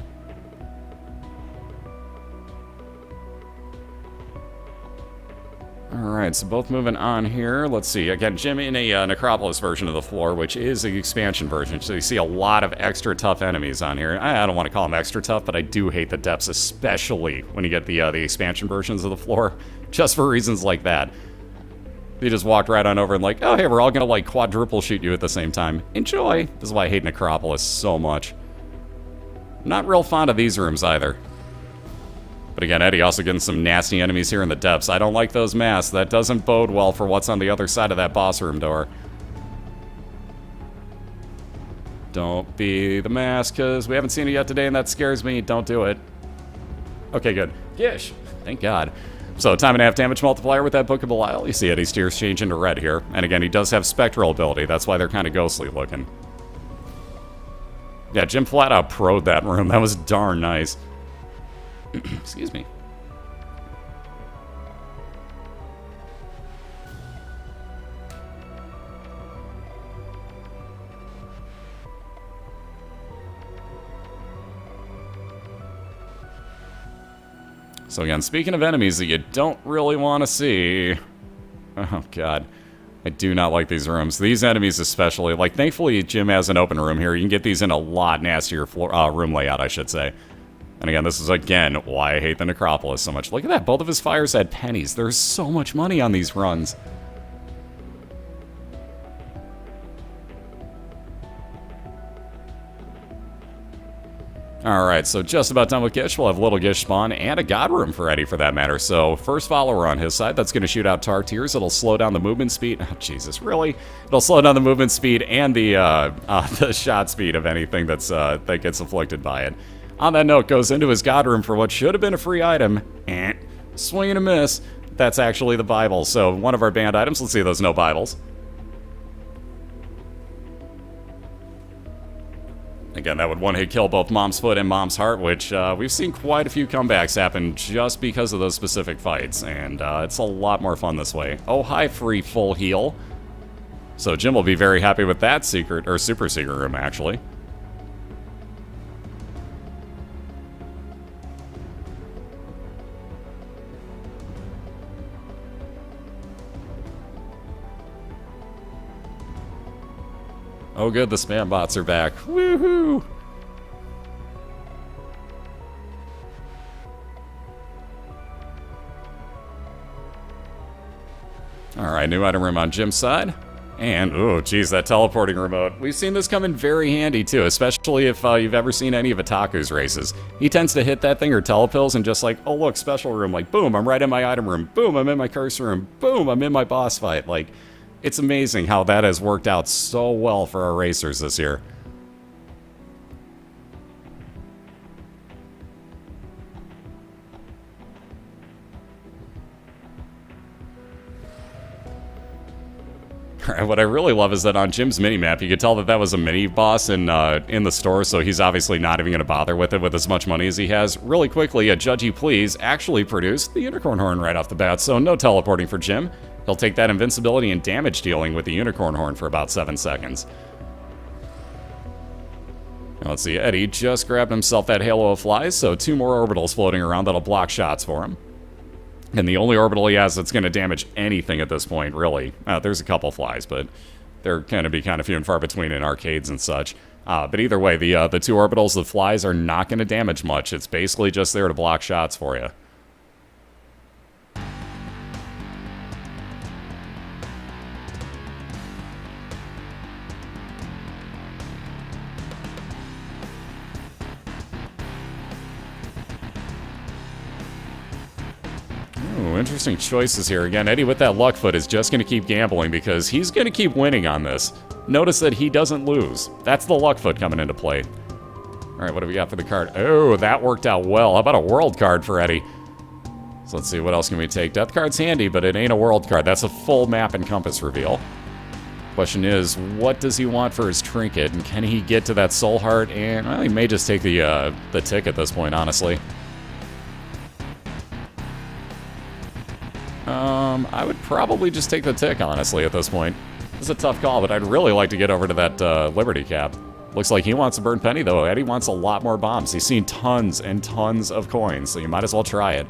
Alright, so both moving on here. Let's see. Again, Jim in a Necropolis version of the floor, which is the expansion version. So you see a lot of extra tough enemies on here. I don't want to call them extra tough, but I do hate the depths, especially when you get the expansion versions of the floor. Just for reasons like that. He just walked right on over and like, oh, hey, we're all gonna like quadruple shoot you at the same time. Enjoy. This is why I hate Necropolis so much. Not real fond of these rooms either. But again, Eddie also getting some nasty enemies here in the depths. I don't like those masks. That doesn't bode well for what's on the other side of that boss room door. Don't be the mask, because we haven't seen it yet today, and that scares me. Don't do it. Okay, good. Gish. Thank God. So, time and a half damage multiplier with that Book of BOILeR. You see Eddie's tears change into red here. And again, he does have spectral ability. That's why they're kind of ghostly looking. Yeah, Jim flat out pro'd that room. That was darn nice. Excuse me. So again, speaking of enemies that you don't really want to see... Oh, God. I do not like these rooms. These enemies especially. Like, thankfully, Jim has an open room here. You can get these in a lot nastier floor, room layout, I should say. And again, this is, again, why I hate the Necropolis so much. Look at that. Both of his fires had pennies. There's so much money on these runs. Alright, so just about done with Gish. We'll have Little Gish spawn and a God Room for Eddie, for that matter. So, first follower on his side, that's going to shoot out Tartiers. It'll slow down the movement speed. Oh, Jesus, really? It'll slow down the movement speed and the shot speed of anything that's that gets afflicted by it. On that note, goes into his God Room for what should have been a free item. Swing and a miss. That's actually the Bible. So, one of our banned items. Let's see those no Bibles. Again, that would one-hit kill both Mom's Foot and Mom's Heart, which we've seen quite a few comebacks happen just because of those specific fights, and it's a lot more fun this way. Oh, hi, free full heal. So Jim will be very happy with that secret, or super secret room, actually. Oh good, the spam bots are back. Woohoo! Alright, new item room on Jim's side. And, oh geez, that teleporting remote. We've seen this come in very handy too, especially if you've ever seen any of Itaku's races. He tends to hit that thing or telepills and just like, oh look, special room, like boom, I'm right in my item room, boom, I'm in my curse room, boom, I'm in my boss fight, like... It's amazing how that has worked out so well for our racers this year. Alright, what I really love is that on Jim's minimap, you could tell that that was a mini-boss in the store, so he's obviously not even going to bother with it with as much money as he has. Really quickly, a Judge You Please actually produced the Unicorn Horn right off the bat, so no teleporting for Jim. He'll take that invincibility and damage dealing with the Unicorn Horn for about 7 seconds. Now let's see, Eddie just grabbed himself that Halo of Flies, so 2 more orbitals floating around that'll block shots for him. And the only orbital he has that's going to damage anything at this point, really. There's a couple flies, but they're going to be kind of few and far between in arcades and such. But either way, the two orbitals, the flies, are not going to damage much. It's basically just there to block shots for you. Ooh, interesting choices here. Again, Eddie with that luck foot is just going to keep gambling because he's going to keep winning on this. Notice that he doesn't lose. That's the luck foot coming into play. All right, what do we got for the card? Oh, that worked out well. How about a world card for Eddie? So let's see, what else can we take? Death card's handy, but it ain't a world card. That's a full map and compass reveal. Question is, what does he want for his trinket? And can he get to that soul heart? And well, he may just take the tick at this point, honestly. I would probably just take the tick, honestly, at this point. It's a tough call, but I'd really like to get over to that Liberty Cap. Looks like he wants a burn penny, though. Eddie wants a lot more bombs. He's seen tons and tons of coins, so you might as well try it.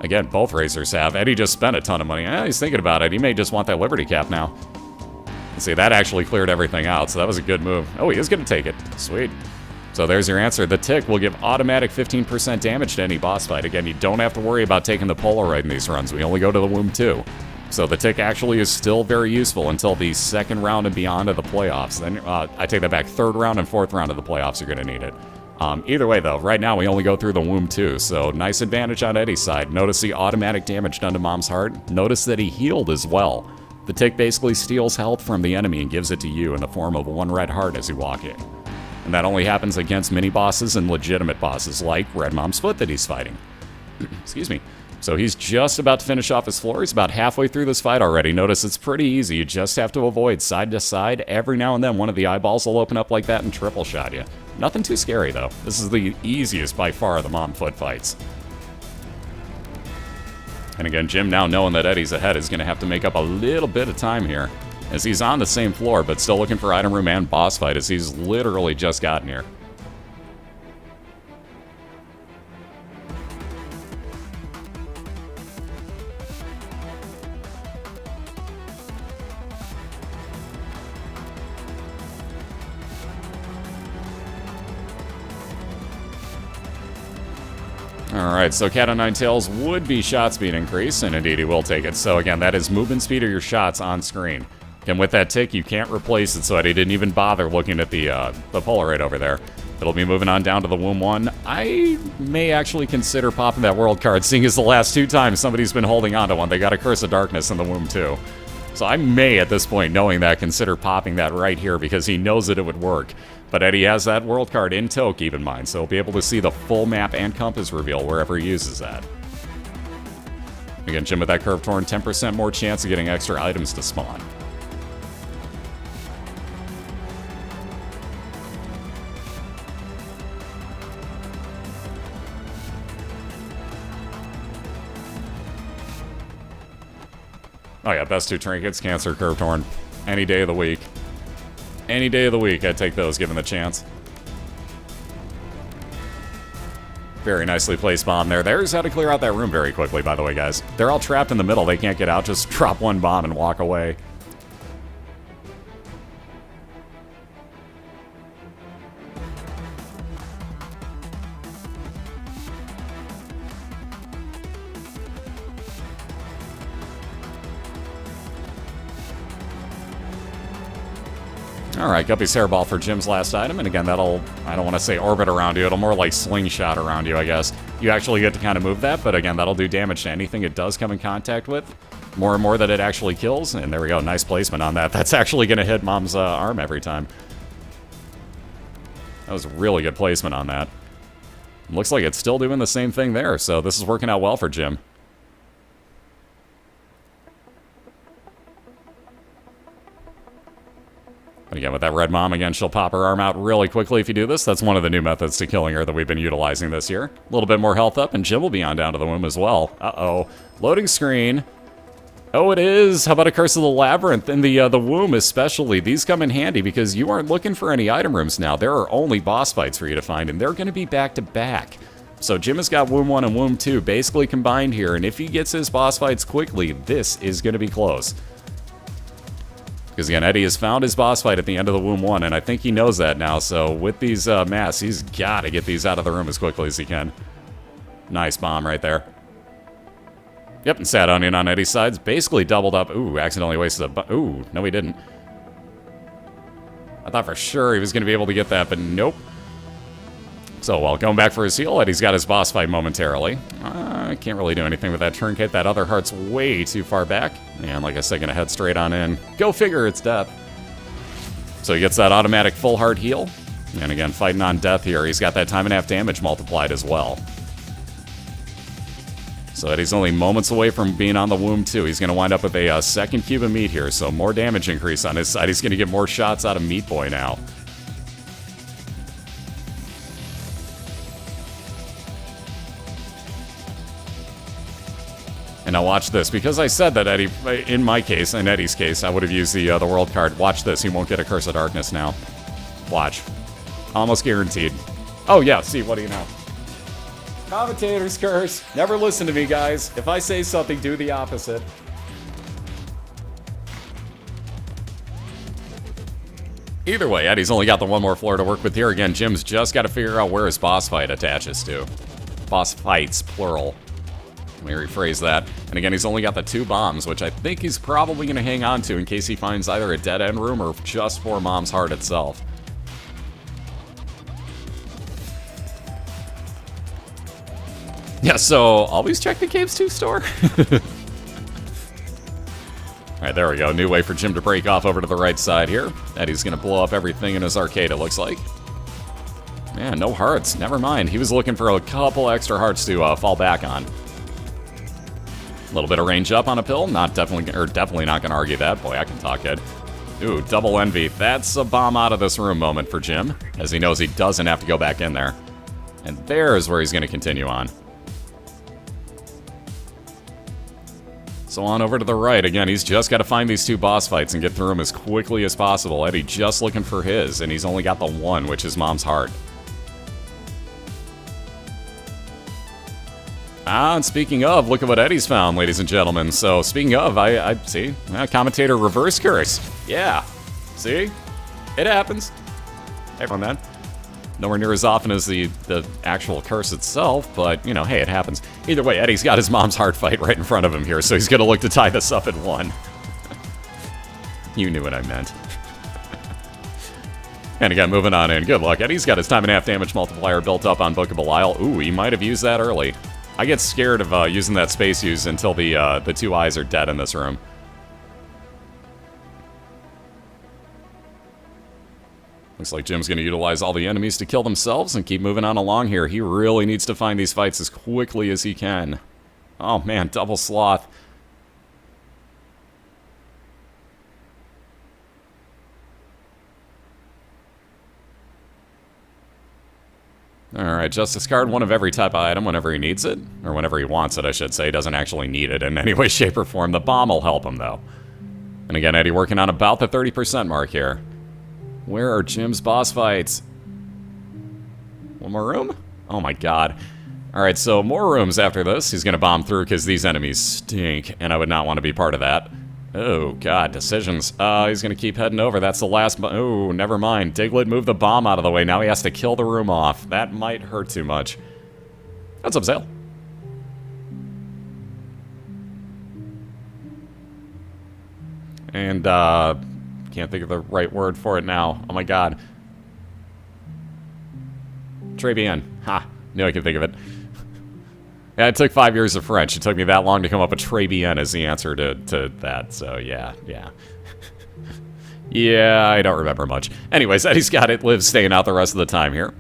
Again, both racers have. Eddie just spent a ton of money. He's thinking about it. He may just want that Liberty Cap now. Let's see, that actually cleared everything out, so that was a good move. Oh, he is going to take it. Sweet. So there's your answer. The tick will give automatic 15% damage to any boss fight. Again, you don't have to worry about taking the Polaroid in these runs. We only go to the womb 2. So the tick actually is still very useful until the second round and beyond of the playoffs. Then I take that back. Third round and fourth round of the playoffs, you're going to need it. Either way, though, right now we only go through the womb 2, so nice advantage on Eddie's side. Notice the automatic damage done to Mom's heart. Notice that he healed as well. The tick basically steals health from the enemy and gives it to you in the form of one red heart as you walk in. And that only happens against mini-bosses and legitimate bosses like Red Mom's Foot that he's fighting. Excuse me. So he's just about to finish off his floor. He's about halfway through this fight already. Notice it's pretty easy. You just have to avoid side to side. Every now and then one of the eyeballs will open up like that and triple shot you. Nothing too scary, though. This is the easiest by far of the Mom Foot fights. And again, Jim, now knowing that Eddie's ahead, is going to have to make up a little bit of time here, as he's on the same floor, but still looking for item room and boss fight, as he's literally just gotten here. Alright, so Cat o' Nine Tails would be shot speed increase, and indeed he will take it. So again, that is movement speed of your shots on screen. And with that tick, you can't replace it, so Eddie didn't even bother looking at the Polaroid over there. It'll be moving on down to the womb 1. I may actually consider popping that world card, seeing as the last 2 times somebody's been holding on to one. They got a Curse of Darkness in the womb 2. So I may, at this point, knowing that, consider popping that right here, because he knows that it would work. But Eddie has that world card in tow, keep in mind, so he'll be able to see the full map and compass reveal wherever he uses that. Again, Jim with that Curved Horn, 10% more chance of getting extra items to spawn. Oh yeah, best 2 trinkets, Cancer, Curved Horn. Any day of the week. Any day of the week, I'd take those given the chance. Very nicely placed bomb there. There's how to clear out that room very quickly, by the way, guys. They're all trapped in the middle. They can't get out. Just drop one bomb and walk away. Alright, Guppy's Hairball for Jim's last item, and again, that'll, I don't want to say orbit around you, it'll more like slingshot around you, I guess. You actually get to kind of move that, but again, that'll do damage to anything it does come in contact with. More and more that it actually kills, and there we go, nice placement on that. That's actually going to hit Mom's arm every time. That was really good placement on that. Looks like it's still doing the same thing there, so this is working out well for Jim. But again, with that red mom, again, she'll pop her arm out really quickly if you do this. That's one of the new methods to killing her that we've been utilizing this year. A little bit more health up, and Jim will be on down to the womb as well. Uh-oh. Loading screen. Oh, it is. How about a Curse of the Labyrinth? In the womb especially, these come in handy because you aren't looking for any item rooms now. There are only boss fights for you to find, and they're going to be back-to-back. So Jim has got womb 1 and womb 2 basically combined here, and if he gets his boss fights quickly, this is going to be close. Because again, Eddie has found his boss fight at the end of the Womb 1, and I think he knows that now, so with these masks, he's got to get these out of the room as quickly as he can. Nice bomb right there. Yep, and Sad Onion on Eddie's sides, basically doubled up. Ooh, accidentally wasted a ooh, no he didn't. I thought for sure he was going to be able to get that, but nope. So, while going back for his heal, Eddie's got his boss fight momentarily. I can't really do anything with that tourniquet. That other heart's way too far back. And like I said, gonna head straight on in. Go figure, it's death. So he gets that automatic full heart heal. And again, fighting on death here. He's got that time and a half damage multiplied as well. So Eddie's only moments away from being on the Womb 2. He's going to wind up with a second cube of meat here, so more damage increase on his side. He's going to get more shots out of Meat Boy now. And now watch this. Because I said that Eddie, in my case, in Eddie's case, I would have used the world card. Watch this. He won't get a Curse of Darkness now. Watch. Almost guaranteed. Oh, yeah. See, what do you know? Commentator's curse. Never listen to me, guys. If I say something, do the opposite. Either way, Eddie's only got the one more floor to work with here. Again, Jim's just got to figure out where his boss fight attaches to. Boss fights, plural. Let me rephrase that. And again, he's only got the 2 bombs, which I think he's probably going to hang on to in case he finds either a dead-end room or just for Mom's Heart itself. Yeah, so always check the Caves 2 store. Alright, there we go. New way for Jim to break off over to the right side here. Eddie's going to blow up everything in his arcade, it looks like. Man, no hearts. Never mind. He was looking for a couple extra hearts to fall back on. A little bit of range up on a pill. Definitely not going to argue that. Boy, I can talk good. Ooh, double envy. That's a bomb out of this room moment for Jim, as he knows he doesn't have to go back in there. And there's where he's going to continue on. So on over to the right. Again, he's just got to find these 2 boss fights and get through them as quickly as possible. Eddie just looking for his, and he's only got the 1, which is Mom's Heart. And speaking of, look at what Eddie's found, ladies and gentlemen. So, speaking of, I see, commentator reverse curse. Yeah, see? It happens. Everyone, man. Nowhere near as often as the actual curse itself, but, you know, hey, it happens. Either way, Eddie's got his Mom's Heart fight right in front of him here, so he's going to look to tie this up at 1. You knew what I meant. And again, moving on in. Good luck. Eddie's got his time and a half damage multiplier built up on Book of Belial. Ooh, he might have used that early. I get scared of using that space use until the 2 eyes are dead in this room. Looks like Jim's going to utilize all the enemies to kill themselves and keep moving on along here. He really needs to find these fights as quickly as he can. Oh man, double sloth. Alright, just discard 1 of every type of item whenever he needs it. Or whenever he wants it, I should say. He doesn't actually need it in any way, shape, or form. The bomb will help him, though. And again, Eddie working on about the 30% mark here. Where are Jim's boss fights? 1 more room? Oh my god. Alright, so more rooms after this. He's going to bomb through because these enemies stink, and I would not want to be part of that. Oh god, decisions. He's going to keep heading over. That's the last... Oh, never mind. Diglett moved the bomb out of the way. Now he has to kill the room off. That might hurt too much. What's up, Zale? And, can't think of the right word for it now. Oh my god. Très bien. Ha. Knew I could think of it. Yeah, it took 5 years of French. It took me that long to come up with très bien as the answer to that. So, yeah. Yeah, I don't remember much. Anyways, Eddie's got it. Liv's staying out the rest of the time here.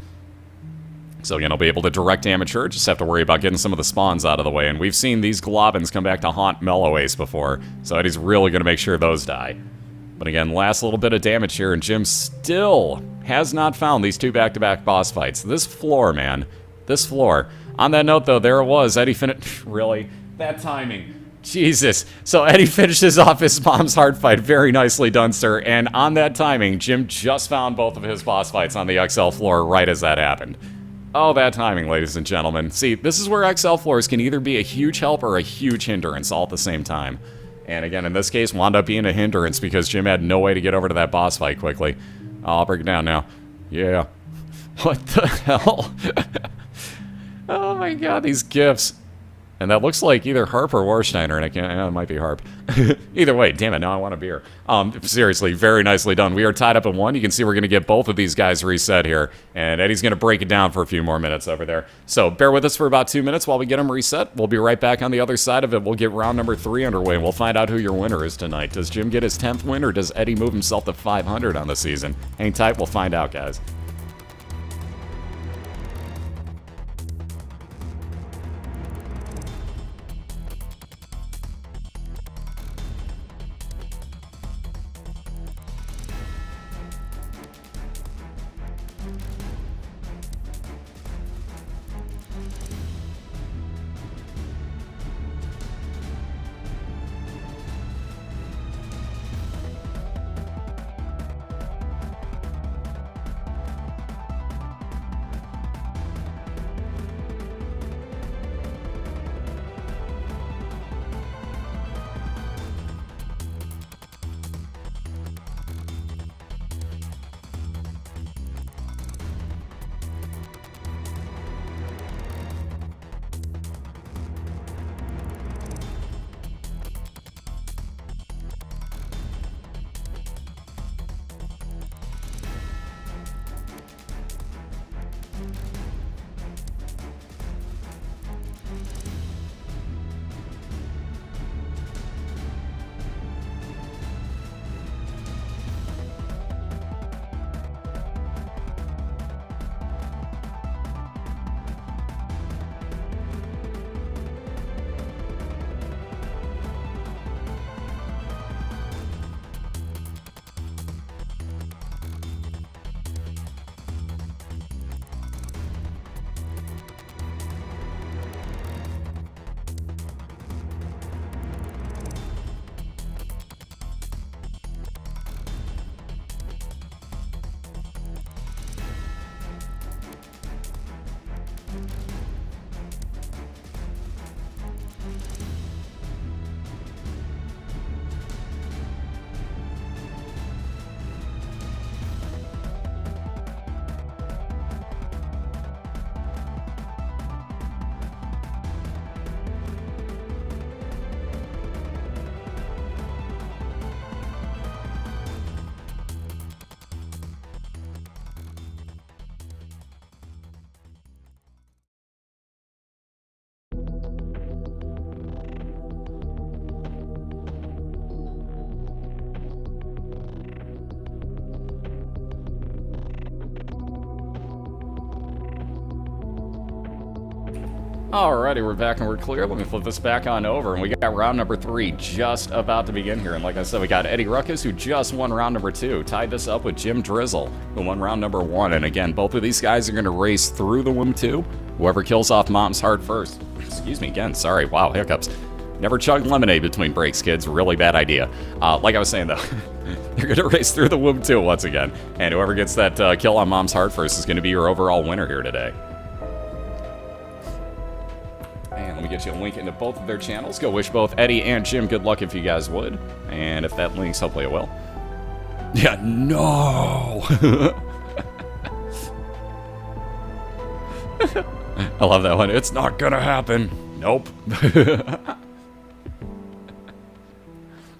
So, again, I'll be able to direct amateur. Just have to worry about getting some of the spawns out of the way. And we've seen these globins come back to haunt Mellow Ace before. So, Eddie's really going to make sure those die. But again, last little bit of damage here, and Jim still has not found these 2 back-to-back boss fights. This floor, man. This floor. On that note, though, there it was. Eddie finished... Really? That timing. Jesus. So Eddie finishes off his Mom's Heart fight. Very nicely done, sir. And on that timing, Jim just found both of his boss fights on the XL floor right as that happened. Oh, that timing, ladies and gentlemen. See, this is where XL floors can either be a huge help or a huge hindrance all at the same time. And again, in this case, wound up being a hindrance because Jim had no way to get over to that boss fight quickly. I'll break it down now. Yeah. What the hell? Oh my god, these gifs. And that looks like either Harp or Warsteiner, and I can't, it might be Harp. Either way, damn it, now I want a beer. Seriously, very nicely done. We are tied up at 1. You can see we're going to get both of these guys reset here, and Eddie's going to break it down for a few more minutes over there. So bear with us for about 2 minutes while we get them reset. We'll be right back on the other side of it. We'll get round number 3 underway, and we'll find out who your winner is tonight. Does Jim get his 10th win, or does Eddie move himself to 500 on the season? Hang tight, we'll find out, guys. Alrighty, we're back and we're clear. Let me flip this back on over, and we got round number 3 just about to begin here. And like I said, we got EddieRuckus, who just won round number 2, tied this up with JimDrizzle, who won round number 1. And again, both of these guys are going to race through the Womb 2. Whoever kills off Mom's heart first. Excuse me again, sorry, wow, hiccups. Never chug lemonade between breaks, kids. Really bad idea. Like I was saying, though, you're going to race through the Womb 2 once again. And whoever gets that kill on Mom's heart first is going to be your overall winner here today. Let me get you a link into both of their channels. Go wish both Eddie and Jim good luck if you guys would. And if that links, hopefully it will. Yeah, no! I love that one. It's not gonna happen. Nope. I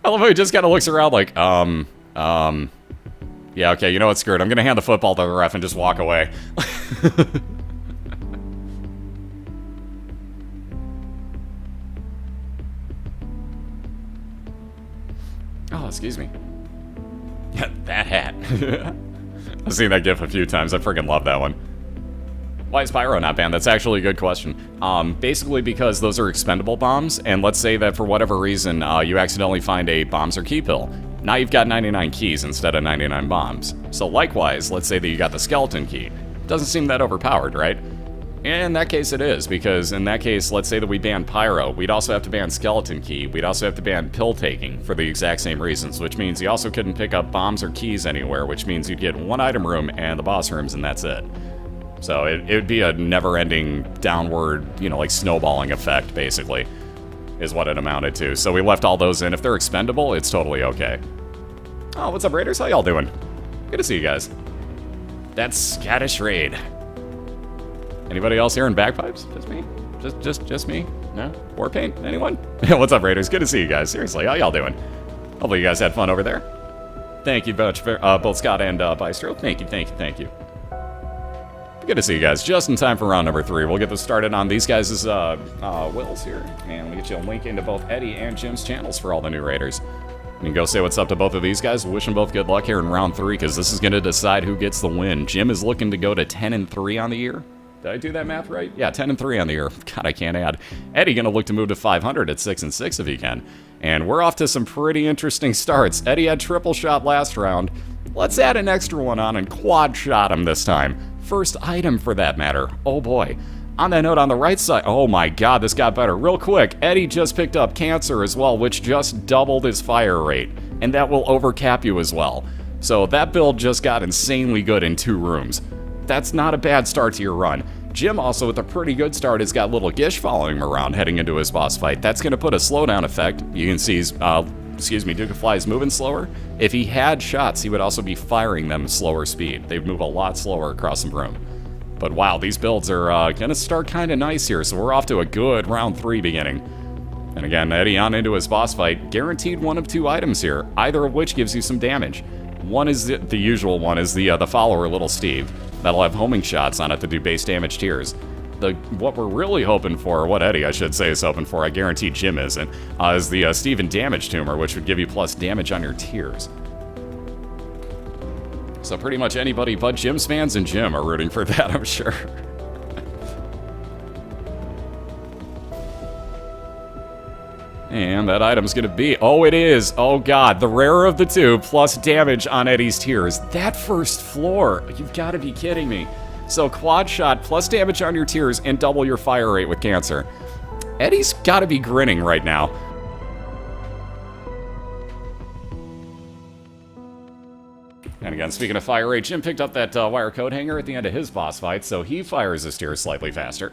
love how he just kind of looks around like, yeah, okay, you know what, screw it. I'm gonna hand the football to the ref and just walk away. Oh, excuse me. Yeah, that hat. I've seen that gif a few times. I freaking love that one. Why is Pyro not banned? That's actually a good question. Basically because those are expendable bombs, and let's say that for whatever reason you accidentally find a bombs or key pill. Now you've got 99 keys instead of 99 bombs. So likewise, let's say that you got the skeleton key. Doesn't seem that overpowered, right? In that case it is, because in that case, let's say that we ban Pyro, we'd also have to ban Skeleton Key, we'd also have to ban Pill Taking for the exact same reasons, which means you also couldn't pick up bombs or keys anywhere, which means you'd get one item room and the boss rooms and that's it. So it would be a never-ending downward, you know, like snowballing effect, basically. is what it amounted to. So we left all those in. If they're expendable, it's totally okay. Oh, what's up, Raiders? How y'all doing? Good to see you guys. That's Scottish Raid. Anybody else here in bagpipes? Just me? Just me? No? War paint? Anyone? What's up, Raiders? Good to see you guys. Seriously, how y'all doing? Hopefully you guys had fun over there. Thank you both Scott and Bystro. Thank you. Good to see you guys. Just in time for round number 3. We'll get this started on these guys' wills here. And we'll get you a link into both Eddie and Jim's channels for all the new Raiders. You can go say what's up to both of these guys. Wish them both good luck here in round 3, because this is going to decide who gets the win. Jim is looking to go to 10-3 on the year. Did I do that math right? Yeah, 10-3 on the year. God, I can't add. Eddie going to look to move to 500 at 6-6 if he can. And we're off to some pretty interesting starts. Eddie had triple shot last round. Let's add an extra one on and quad shot him this time. First item for that matter. Oh boy. On that note, on the right side, oh my god, this got better. Real quick, Eddie just picked up Cancer as well, which just doubled his fire rate. And that will overcap you as well. So that build just got insanely good in 2 rooms. That's not a bad start to your run. Jim also, with a pretty good start, has got little Gish following him around heading into his boss fight. That's going to put a slowdown effect. You can see, Duke of Fly is moving slower. If he had shots, he would also be firing them slower speed. They'd move a lot slower across the room. But wow, these builds are going to start kind of nice here, so we're off to a good round 3 beginning. And again, Eddie on into his boss fight. Guaranteed 1 of 2 items here, either of which gives you some damage. One is the usual one, is the follower, Little Steve. That'll have homing shots on it to do base damage tiers. What we're really hoping for, what Eddie, I should say, is hoping for, I guarantee Jim isn't, is the Steven Damage Tumor, which would give you plus damage on your tiers. So pretty much anybody but Jim's fans and Jim are rooting for that, I'm sure. And that item's gonna be, oh it is, oh god, the rarer of the 2, plus damage on Eddie's tiers. That first floor, you've gotta be kidding me. So quad shot, plus damage on your tiers, and double your fire rate with Cancer. Eddie's gotta be grinning right now. And again, speaking of fire rate, Jim picked up that wire coat hanger at the end of his boss fight, so he fires his tiers slightly faster.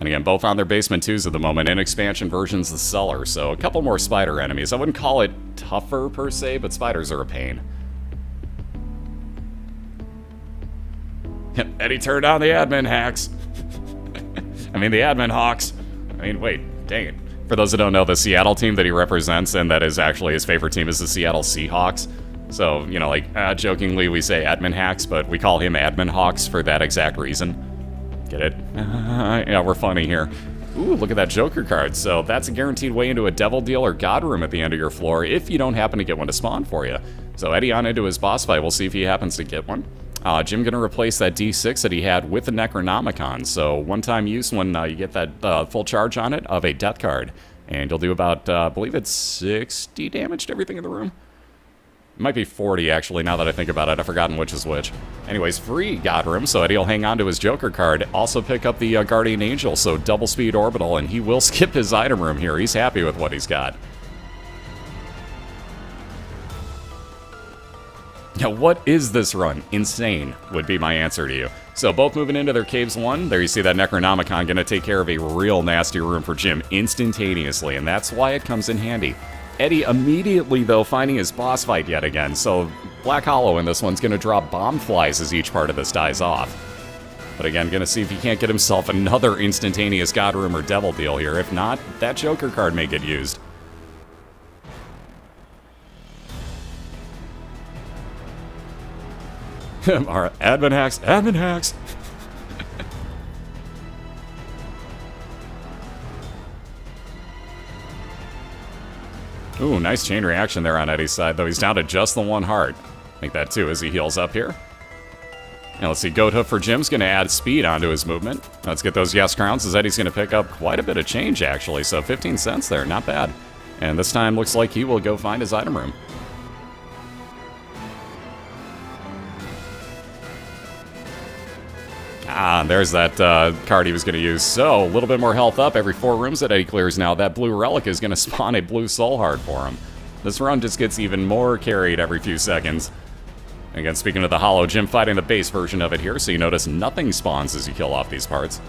And again, both on their basement 2s at the moment, and expansion versions the cellar, so a couple more spider enemies. I wouldn't call it tougher per se, but spiders are a pain. Eddie turned on the admin hacks. I mean, the admin hawks. I mean, wait, dang it. For those who don't know, the Seattle team that he represents, and that is actually his favorite team, is the Seattle Seahawks. So, you know, like, jokingly we say admin hacks, but we call him admin hawks for that exact reason. Get it? Yeah, we're funny here. Ooh, look at that Joker card. So that's a guaranteed way into a Devil Deal or God Room at the end of your floor if you don't happen to get one to spawn for you. So Eddie on into his boss fight. We'll see if he happens to get one. Jim gonna replace that D6 that he had with the Necronomicon. So one-time use when you get that full charge on it of a death card. And you'll do about, I believe it's 60 damage to everything in the room. It might be 40, actually, now that I think about it. I've forgotten which is which. Anyways, free God Room, so Eddie will hang on to his Joker card. Also pick up the Guardian Angel, so double speed orbital, and he will skip his item room here. He's happy with what he's got. Now, what is this run? Insane would be my answer to you. So both moving into their caves 1. There you see that Necronomicon going to take care of a real nasty room for Jim instantaneously, and that's why it comes in handy. Eddie immediately, though, finding his boss fight yet again, so Black Hollow in this one's going to drop bomb flies as each part of this dies off. But again, going to see if he can't get himself another instantaneous God Room or Devil Deal here. If not, that Joker card may get used. Alright, admin hacks, admin hacks! Ooh, nice chain reaction there on Eddie's side, though he's down to just the 1 heart. I think that too as he heals up here. Now let's see, Goat Hoof for Jim's going to add speed onto his movement. Let's get those yes crowns as Eddie's going to pick up quite a bit of change actually, so 15 cents there, not bad. And this time looks like he will go find his item room. Ah, there's that card he was going to use. So, a little bit more health up every 4 rooms that Eddie clears now. That blue relic is going to spawn a blue soul heart for him. This run just gets even more carried every few seconds. Again, speaking of the Hollow, Jim fighting the base version of it here, so you notice nothing spawns as you kill off these parts.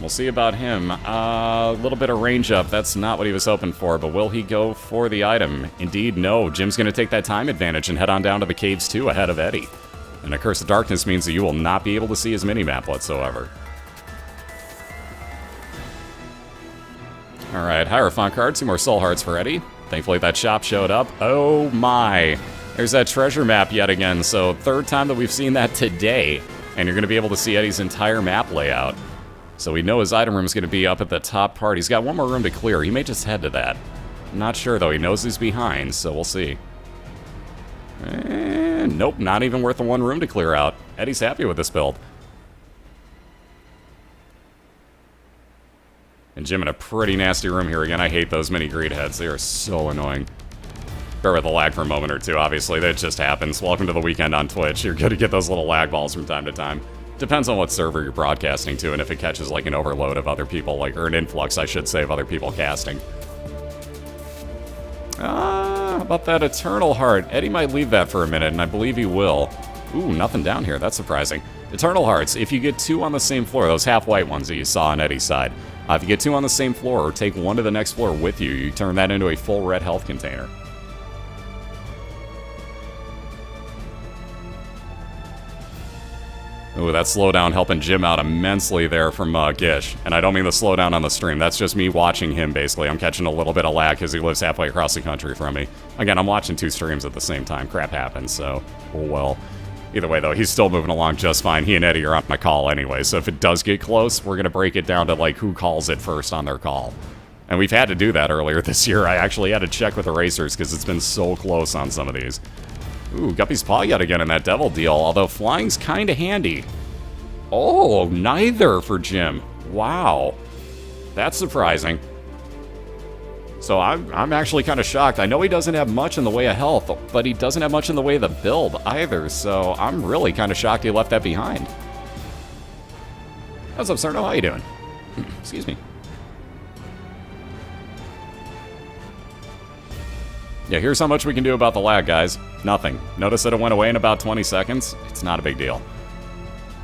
We'll see about him. A little bit of range up. That's not what he was hoping for, but will he go for the item? Indeed, no. Jim's going to take that time advantage and head on down to the caves, too, ahead of Eddie. And a Curse of Darkness means that you will not be able to see his minimap whatsoever. Alright, Hierophant card. 2 more Soul Hearts for Eddie. Thankfully, that shop showed up. Oh my. There's that treasure map yet again. So, 3rd time that we've seen that today. And you're going to be able to see Eddie's entire map layout. So we know his item room is going to be up at the top part. He's got one more room to clear. He may just head to that. I'm not sure, though. He knows he's behind, so we'll see. And nope, not even worth the 1 room to clear out. Eddie's happy with this build. And Jim in a pretty nasty room here again. I hate those mini greed heads. They are so annoying. Bear with the lag for a moment or two, obviously. That just happens. Welcome to the weekend on Twitch. You're going to get those little lag balls from time to time. Depends on what server you're broadcasting to, and if it catches like an overload of other people, like, or an influx, I should say, of other people casting. How about that Eternal Heart? Eddie might leave that for a minute, and I believe he will. Ooh, nothing down here. That's surprising. Eternal Hearts, if you get 2 on the same floor, those half-white ones that you saw on Eddie's side, if you get 2 on the same floor, or take 1 to the next floor with you, you turn that into a full red health container. Ooh, that slowdown helping Jim out immensely there from Gish. And I don't mean the slowdown on the stream. That's just me watching him, basically. I'm catching a little bit of lag because he lives halfway across the country from me. Again, I'm watching 2 streams at the same time. Crap happens, so, oh well. Either way, though, he's still moving along just fine. He and Eddie are on a call anyway, so if it does get close, we're going to break it down to, like, who calls it first on their call. And we've had to do that earlier this year. I actually had to check with the racers because it's been so close on some of these. Ooh, Guppy's Paw yet again in that devil deal, although flying's kind of handy. Oh, neither for Jim. Wow. That's surprising. So I'm actually kind of shocked. I know he doesn't have much in the way of health, but he doesn't have much in the way of the build either, so I'm really kind of shocked he left that behind. What's up, Cerno? How you doing? Excuse me. Yeah, here's how much we can do about the lag, guys. Nothing. Notice that it went away in about 20 seconds? It's not a big deal.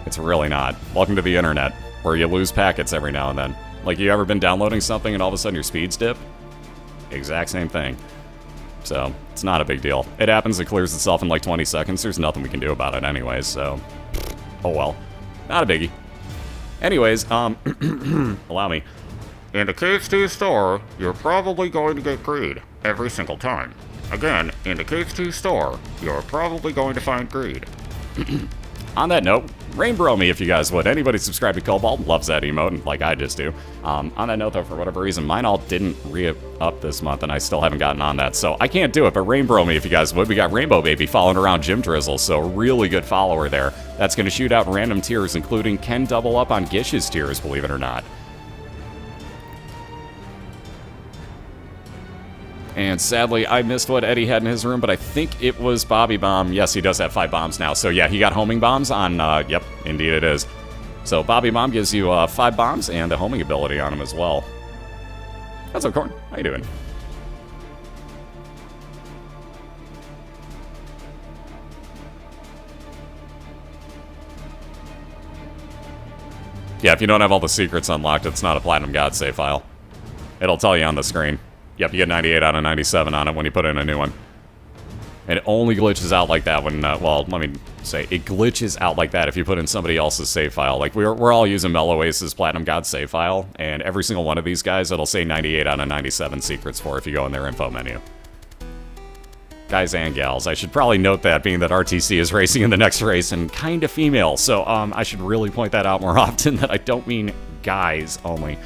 It's really not. Welcome to the internet, where you lose packets every now and then. Like, you ever been downloading something and all of a sudden your speeds dip? Exact same thing. So, it's not a big deal. It happens, it clears itself in like 20 seconds. There's nothing we can do about it anyways, so... oh well. Not a biggie. Anyways, allow me. In the Caves 2 store, you're probably going to get greed every single time. Again, in the Caves 2 store, you're probably going to find greed. On that note, rainbow me if you guys would. Anybody subscribe to Cobalt loves that emote, like I just do. On that note, though, for whatever reason, mine all didn't re-up this month, and I still haven't gotten on that, so I can't do it, but rainbow me if you guys would. We got Rainbow Baby following around JimDrizzle, so really good follower there. That's going to shoot out random tiers, including can double up on Gish's tiers, believe it or not. And sadly, I missed what Eddie had in his room, but I think it was Bobby Bomb. Yes, he does have 5 bombs now. So yeah, he got homing bombs on, yep, indeed it is. So Bobby Bomb gives you 5 bombs and a homing ability on him as well. What's up, Corn? How you doing? Yeah, if you don't have all the secrets unlocked, it's not a Platinum God save file. It'll tell you on the screen. Yep, you get 98 out of 97 on it when you put in a new one. And it only glitches out like that when, well, let me say, it glitches out like that if you put in somebody else's save file. Like, we're all using Mellowace's Platinum God save file, and every single one of these guys, it'll say 98 out of 97 secrets for if you go in their info menu. Guys and gals. I should probably note that, being that RTC is racing in the next race and kind of female, so I should really point that out more often, that I don't mean guys only.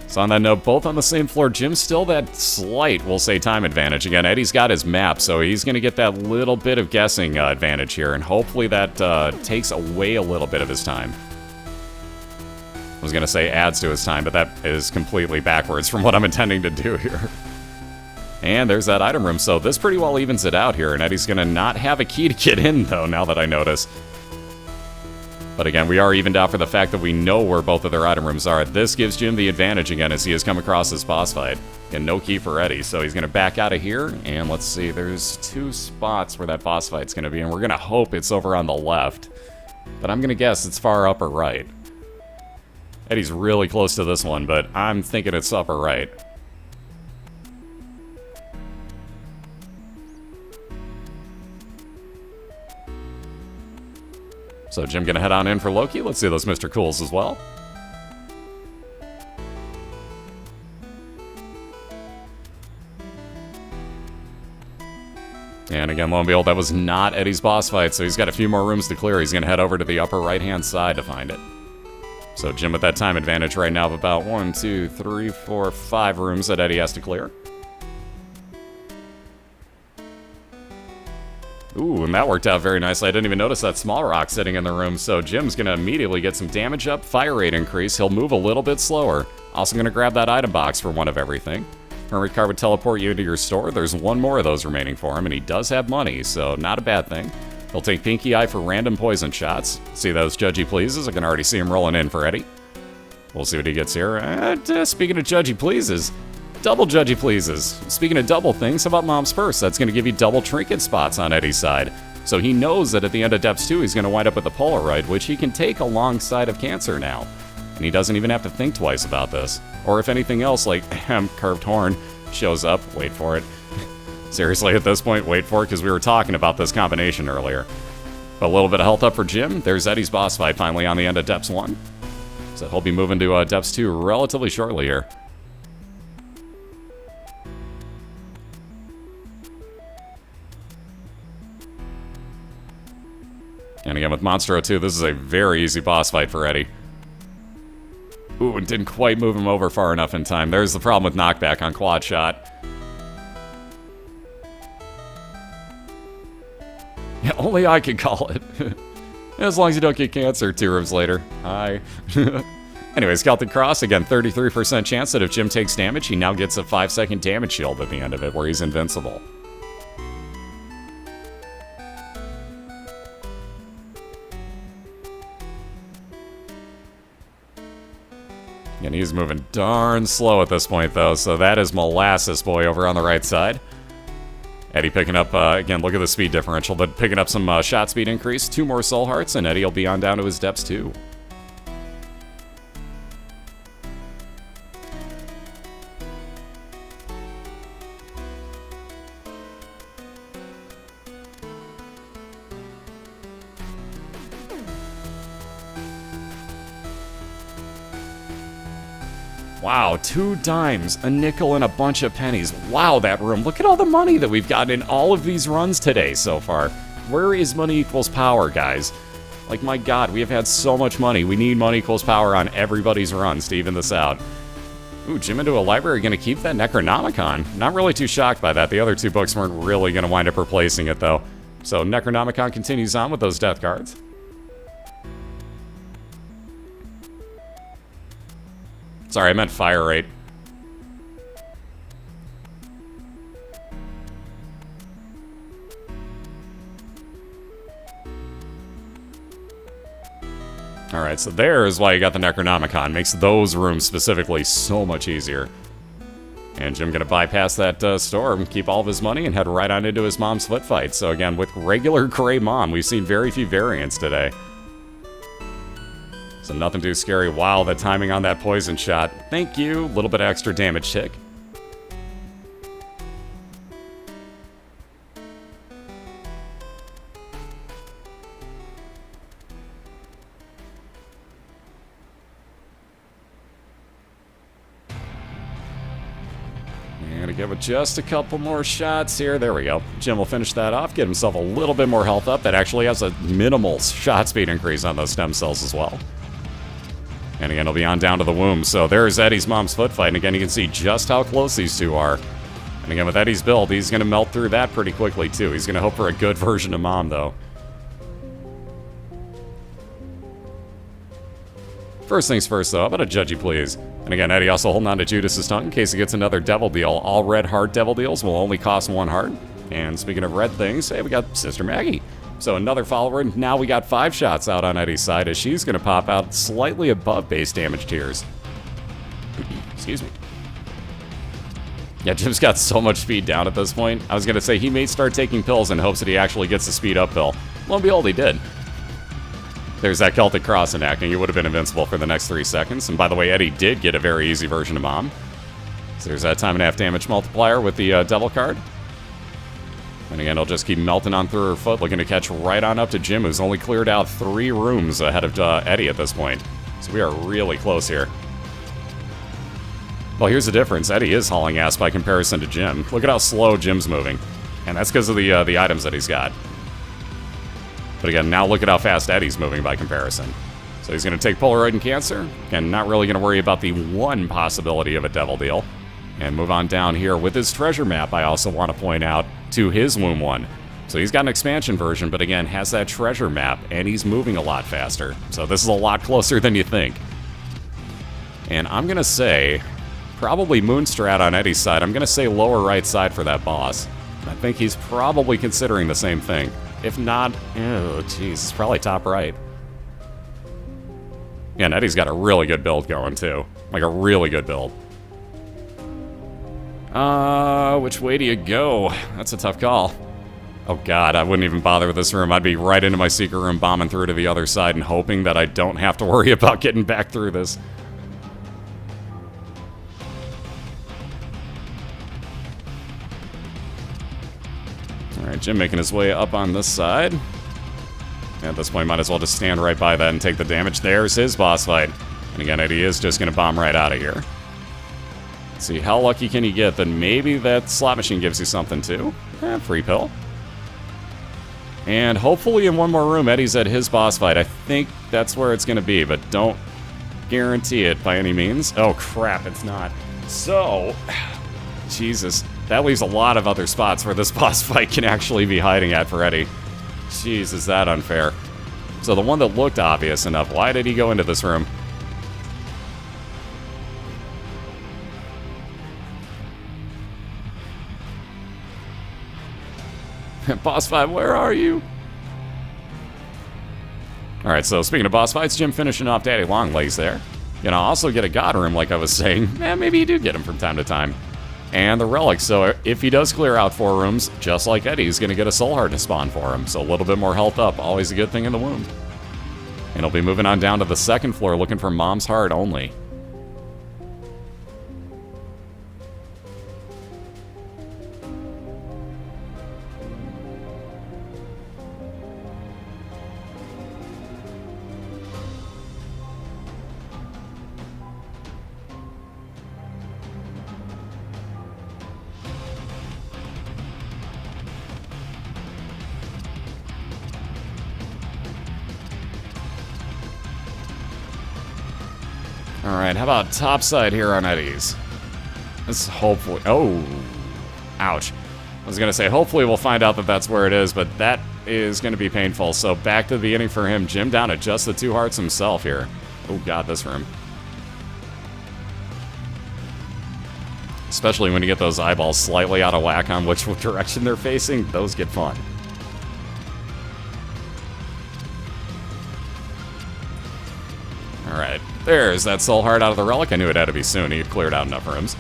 So on that note, both on the same floor. Jim's still that slight, we'll say, time advantage. Again, Eddie's got his map, so he's going to get that little bit of guessing advantage here, and hopefully that takes away a little bit of his time. I was going to say adds to his time, but that is completely backwards from what I'm intending to do here. And there's that item room, so this pretty well evens it out here, and Eddie's going to not have a key to get in, though, now that I notice. But again, we are evened out for the fact that we know where both of their item rooms are. This gives Jim the advantage again as he has come across this boss fight. And no key for Eddie, so he's going to back out of here. And let's see, there's 2 spots where that boss fight's going to be, and we're going to hope it's over on the left. but I'm going to guess it's far upper right. Eddie's really close to this one, but I'm thinking it's upper right. So Jim gonna head on in for Loki. Let's see those Mr. Cools as well. And again, lo and behold, that was not Eddie's boss fight, so he's got a few more rooms to clear. He's gonna head over to the upper right-hand side to find it. So Jim with that time advantage right now of about 1, 2, 3, 4, 5 rooms that Eddie has to clear. Ooh, and that worked out very nicely. I didn't even notice that small rock sitting in the room, so Jim's going to immediately get some damage up, fire rate increase. He'll move a little bit slower. Also going to grab that item box for one of everything. Hermit card would teleport you into your store. There's one more of those remaining for him, and he does have money, so not a bad thing. He'll take Pinky Eye for random poison shots. See those judgy pleases? I can already see him rolling in for Eddie. We'll see what he gets here. And speaking of judgy pleases, double judgy pleases. Speaking of double things, how about Mom's Purse? That's going to give you double trinket spots on Eddie's side. So he knows that at the end of Depths 2, he's going to wind up with a Polaroid, which he can take alongside of Cancer now. And he doesn't even have to think twice about this. Or if anything else, like Curved Horn, shows up, wait for it. Seriously, at this point, wait for it, because we were talking about this combination earlier. But a little bit of health up for Jim. There's Eddie's boss fight finally on the end of Depths 1. So he'll be moving to Depths 2 relatively shortly here. And again, with Monstro 2, this is a very easy boss fight for Eddie. Ooh, and didn't quite move him over far enough in time. There's the problem with knockback on quad shot. Yeah, only I can call it. As long as you don't get cancer 2 rooms later. Hi. Anyway, Scalped Cross, again, 33% chance that if Jim takes damage, he now gets a 5-second damage shield at the end of it, where he's invincible. And he's moving darn slow at this point, though, so that is Molasses Boy over on the right side. Eddie picking up, again, look at the speed differential, but picking up some shot speed increase, 2 more Soul Hearts, and Eddie will be on down to his Depths 2. Wow, 2 dimes, a nickel, and a bunch of pennies. Wow, that room. Look at all the money that we've gotten in all of these runs today so far. Where is money equals power, guys? Like, my God, we have had so much money. We need money equals power on everybody's runs to even this out. Ooh, Jim into a library, gonna keep that Necronomicon. Not really too shocked by that. The other 2 books weren't really gonna wind up replacing it, though. So Necronomicon continues on with those death cards. Sorry, I meant fire rate. Alright, so there is why you got the Necronomicon. Makes those rooms specifically so much easier. And Jim gonna bypass that store, keep all of his money, and head right on into his mom's foot fight. So again, with regular Gray Mom, we've seen very few variants today. So nothing too scary. Wow, the timing on that poison shot. Thank you. A little bit of extra damage tick. And to give it just a couple more shots here. There we go. Jim will finish that off, get himself a little bit more health up. That actually has a minimal shot speed increase on those stem cells as well. And again, he'll be on down to the womb. So there's Eddie's mom's foot fight. And again, you can see just how close these 2 are. And again, with Eddie's build, he's going to melt through that pretty quickly, too. He's going to hope for a good version of Mom, though. First things first, though, how about a judgy, please? And again, Eddie also holding on to Judas's tongue in case he gets another devil deal. All red heart devil deals will only cost 1 heart. And speaking of red things, hey, we got Sister Maggie. So another follower, and now we got 5 shots out on Eddie's side as she's going to pop out slightly above base damage tiers. Excuse me. Yeah, Jim's got so much speed down at this point. I was going to say he may start taking pills in hopes that he actually gets the speed up pill. Lo and behold, he did. There's that Celtic Cross enacting. You would have been invincible for the next 3 seconds. And by the way, Eddie did get a very easy version of Mom. So there's that time and a half damage multiplier with the Devil card. And again, he'll just keep melting on through her foot, looking to catch right on up to Jim, who's only cleared out 3 rooms ahead of Eddie at this point. So we are really close here. Well, here's the difference. Eddie is hauling ass by comparison to Jim. Look at how slow Jim's moving. And that's because of the items that he's got. But again, now look at how fast Eddie's moving by comparison. So he's going to take Polaroid and Cancer, and not really going to worry about the one possibility of a Devil deal. And move on down here with his treasure map, I also want to point out, to his Womb 1. So he's got an expansion version, but again, has that treasure map, and he's moving a lot faster. So this is a lot closer than you think. And I'm going to say, probably Moonstrat on Eddie's side. I'm going to say lower right side for that boss. I think he's probably considering the same thing. If not, oh, jeez, it's probably top right. Yeah, and Eddie's got a really good build going, too. Like, a really good build. Which way do you go? That's a tough call. Oh, God, I wouldn't even bother with this room. I'd be right into my secret room, bombing through to the other side and hoping that I don't have to worry about getting back through this. Alright, Jim making his way up on this side. At this point, might as well just stand right by that and take the damage. There's his boss fight. And again, Eddie is just going to bomb right out of here. Let's see, how lucky can you get that maybe that slot machine gives you something too? Free pill. And hopefully in one more room, Eddie's at his boss fight. I think that's where it's going to be, but don't guarantee it by any means. Oh, crap, it's not. So, Jesus. That leaves a lot of other spots where this boss fight can actually be hiding at for Eddie. Jeez, is that unfair. So the one that looked obvious enough, why did he go into this room? Boss fight, where are you? Alright, so speaking of boss fights, Jim finishing off Daddy Longlegs there. You know, also get a God room like I was saying. Maybe you do get him from time to time. And the relic, so if he does clear out 4 rooms, just like Eddie, he's going to get a soul heart to spawn for him. So a little bit more health up, always a good thing in the womb. And he'll be moving on down to the 2nd floor looking for Mom's heart only. Alright, how about topside here on Eddie's? This hopefully... Oh! Ouch. I was going to say, hopefully we'll find out that that's where it is, but that is going to be painful. So back to the beginning for him. Jim down to just the 2 hearts himself here. Oh god, this room. Especially when you get those eyeballs slightly out of whack on which direction they're facing. Those get fun. Alright, there's that soul heart out of the relic. I knew it had to be soon. He had cleared out enough rooms.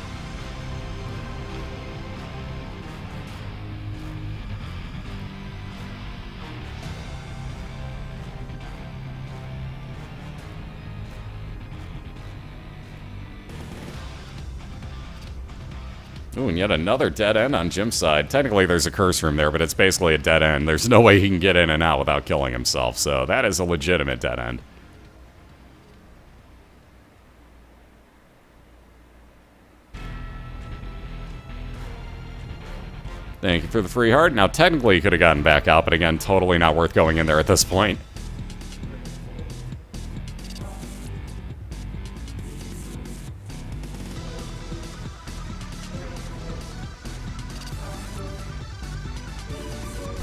Ooh, and yet another dead end on Jim's side. Technically, there's a curse room there, but it's basically a dead end. There's no way he can get in and out without killing himself, so that is a legitimate dead end. Thank you for the free heart. Now, technically, he could have gotten back out, but again, totally not worth going in there at this point.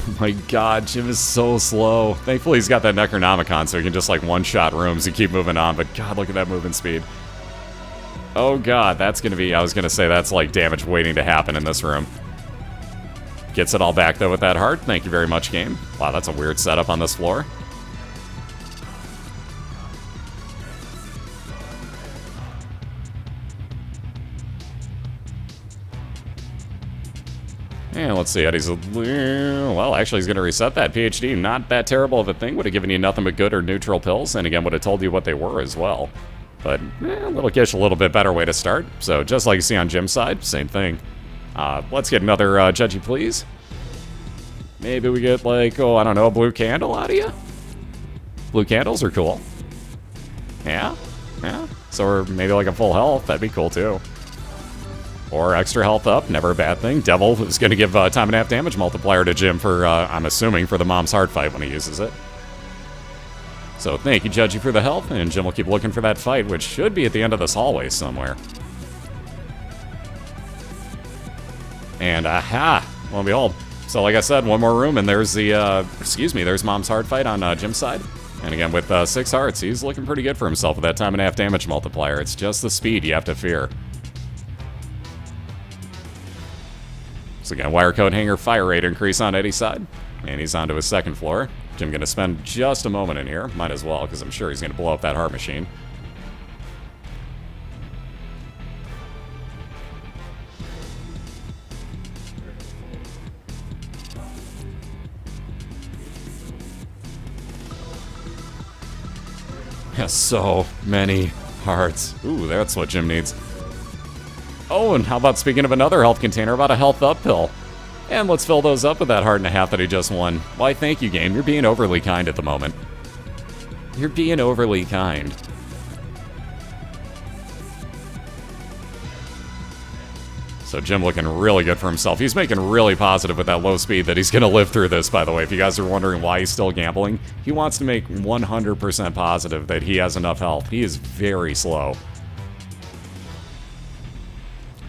Oh my god, Jim is so slow. Thankfully, he's got that Necronomicon, so he can just, like, one-shot rooms and keep moving on, but god, look at that movement speed. Oh god, that's gonna be... I was gonna say that's, like, damage waiting to happen in this room. Gets it all back, though, with that heart. Thank you very much, game. Wow, that's a weird setup on this floor. And let's see, Eddie's, well, actually he's going to reset that PhD. Not that terrible of a thing. Would have given you nothing but good or neutral pills, and again, would have told you what they were as well. But, a little Gish, a little bit better way to start. So, just like you see on Jim's side, same thing. Let's get another Judgy, please. Maybe we get, like, oh, I don't know, a blue candle out of you? Blue candles are cool. Yeah? Yeah? So, or maybe like a full health, that'd be cool too. Or extra health up, never a bad thing. Devil is going to give time and a half damage multiplier to Jim for, I'm assuming, for the mom's heart fight when he uses it. So thank you, Judgy, for the health, and Jim will keep looking for that fight, which should be at the end of this hallway somewhere. And aha! Lo and behold. So like I said, one more room, and there's the, there's mom's heart fight on Jim's side. And again, with 6 hearts, he's looking pretty good for himself with that time and a half damage multiplier. It's just the speed you have to fear. So again, wire code hanger fire rate increase on Eddie's side. And he's on to his second floor. Jim going to spend just a moment in here. Might as well, because I'm sure he's going to blow up that heart machine. Has so many hearts. Ooh, that's what Jim needs. Oh, and how about, speaking of another health container, about a health up pill? And let's fill those up with that heart and a half that he just won. Why, thank you, game. You're being overly kind at the moment. You're being overly kind. So Jim looking really good for himself. He's making really positive with that low speed that he's going to live through this, by the way. If you guys are wondering why he's still gambling, he wants to make 100% positive that he has enough health. He is very slow.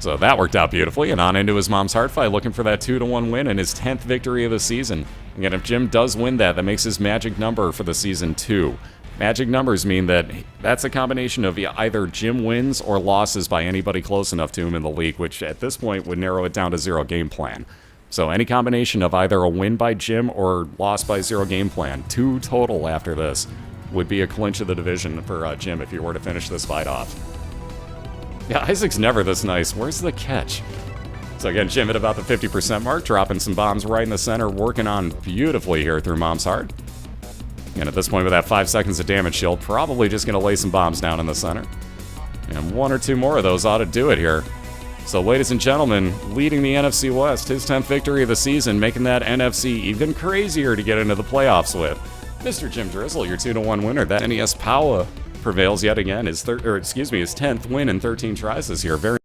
So that worked out beautifully, and on into his mom's heart fight, looking for that 2-1 win and his 10th victory of the season. Again, if Jim does win that, that makes his magic number for the season 2. Magic numbers mean that that's a combination of either Jim wins or losses by anybody close enough to him in the league, which at this point would narrow it down to 0 game plan. So any combination of either a win by Jim or loss by 0 game plan, 2 total after this, would be a clinch of the division for Jim if he were to finish this fight off. Yeah, Isaac's never this nice. Where's the catch? So again, Jim at about the 50% mark, dropping some bombs right in the center, working on beautifully here through Mom's Heart. And at this point with that 5 seconds of damage shield, probably just going to lay some bombs down in the center. And 1 or 2 more of those ought to do it here. So ladies and gentlemen, leading the NFC West, his 10th victory of the season, making that NFC even crazier to get into the playoffs with. Mr. JimDrizzle, your 2-1 winner. That NES Power prevails yet again. His 10th win in 13 tries this year. Very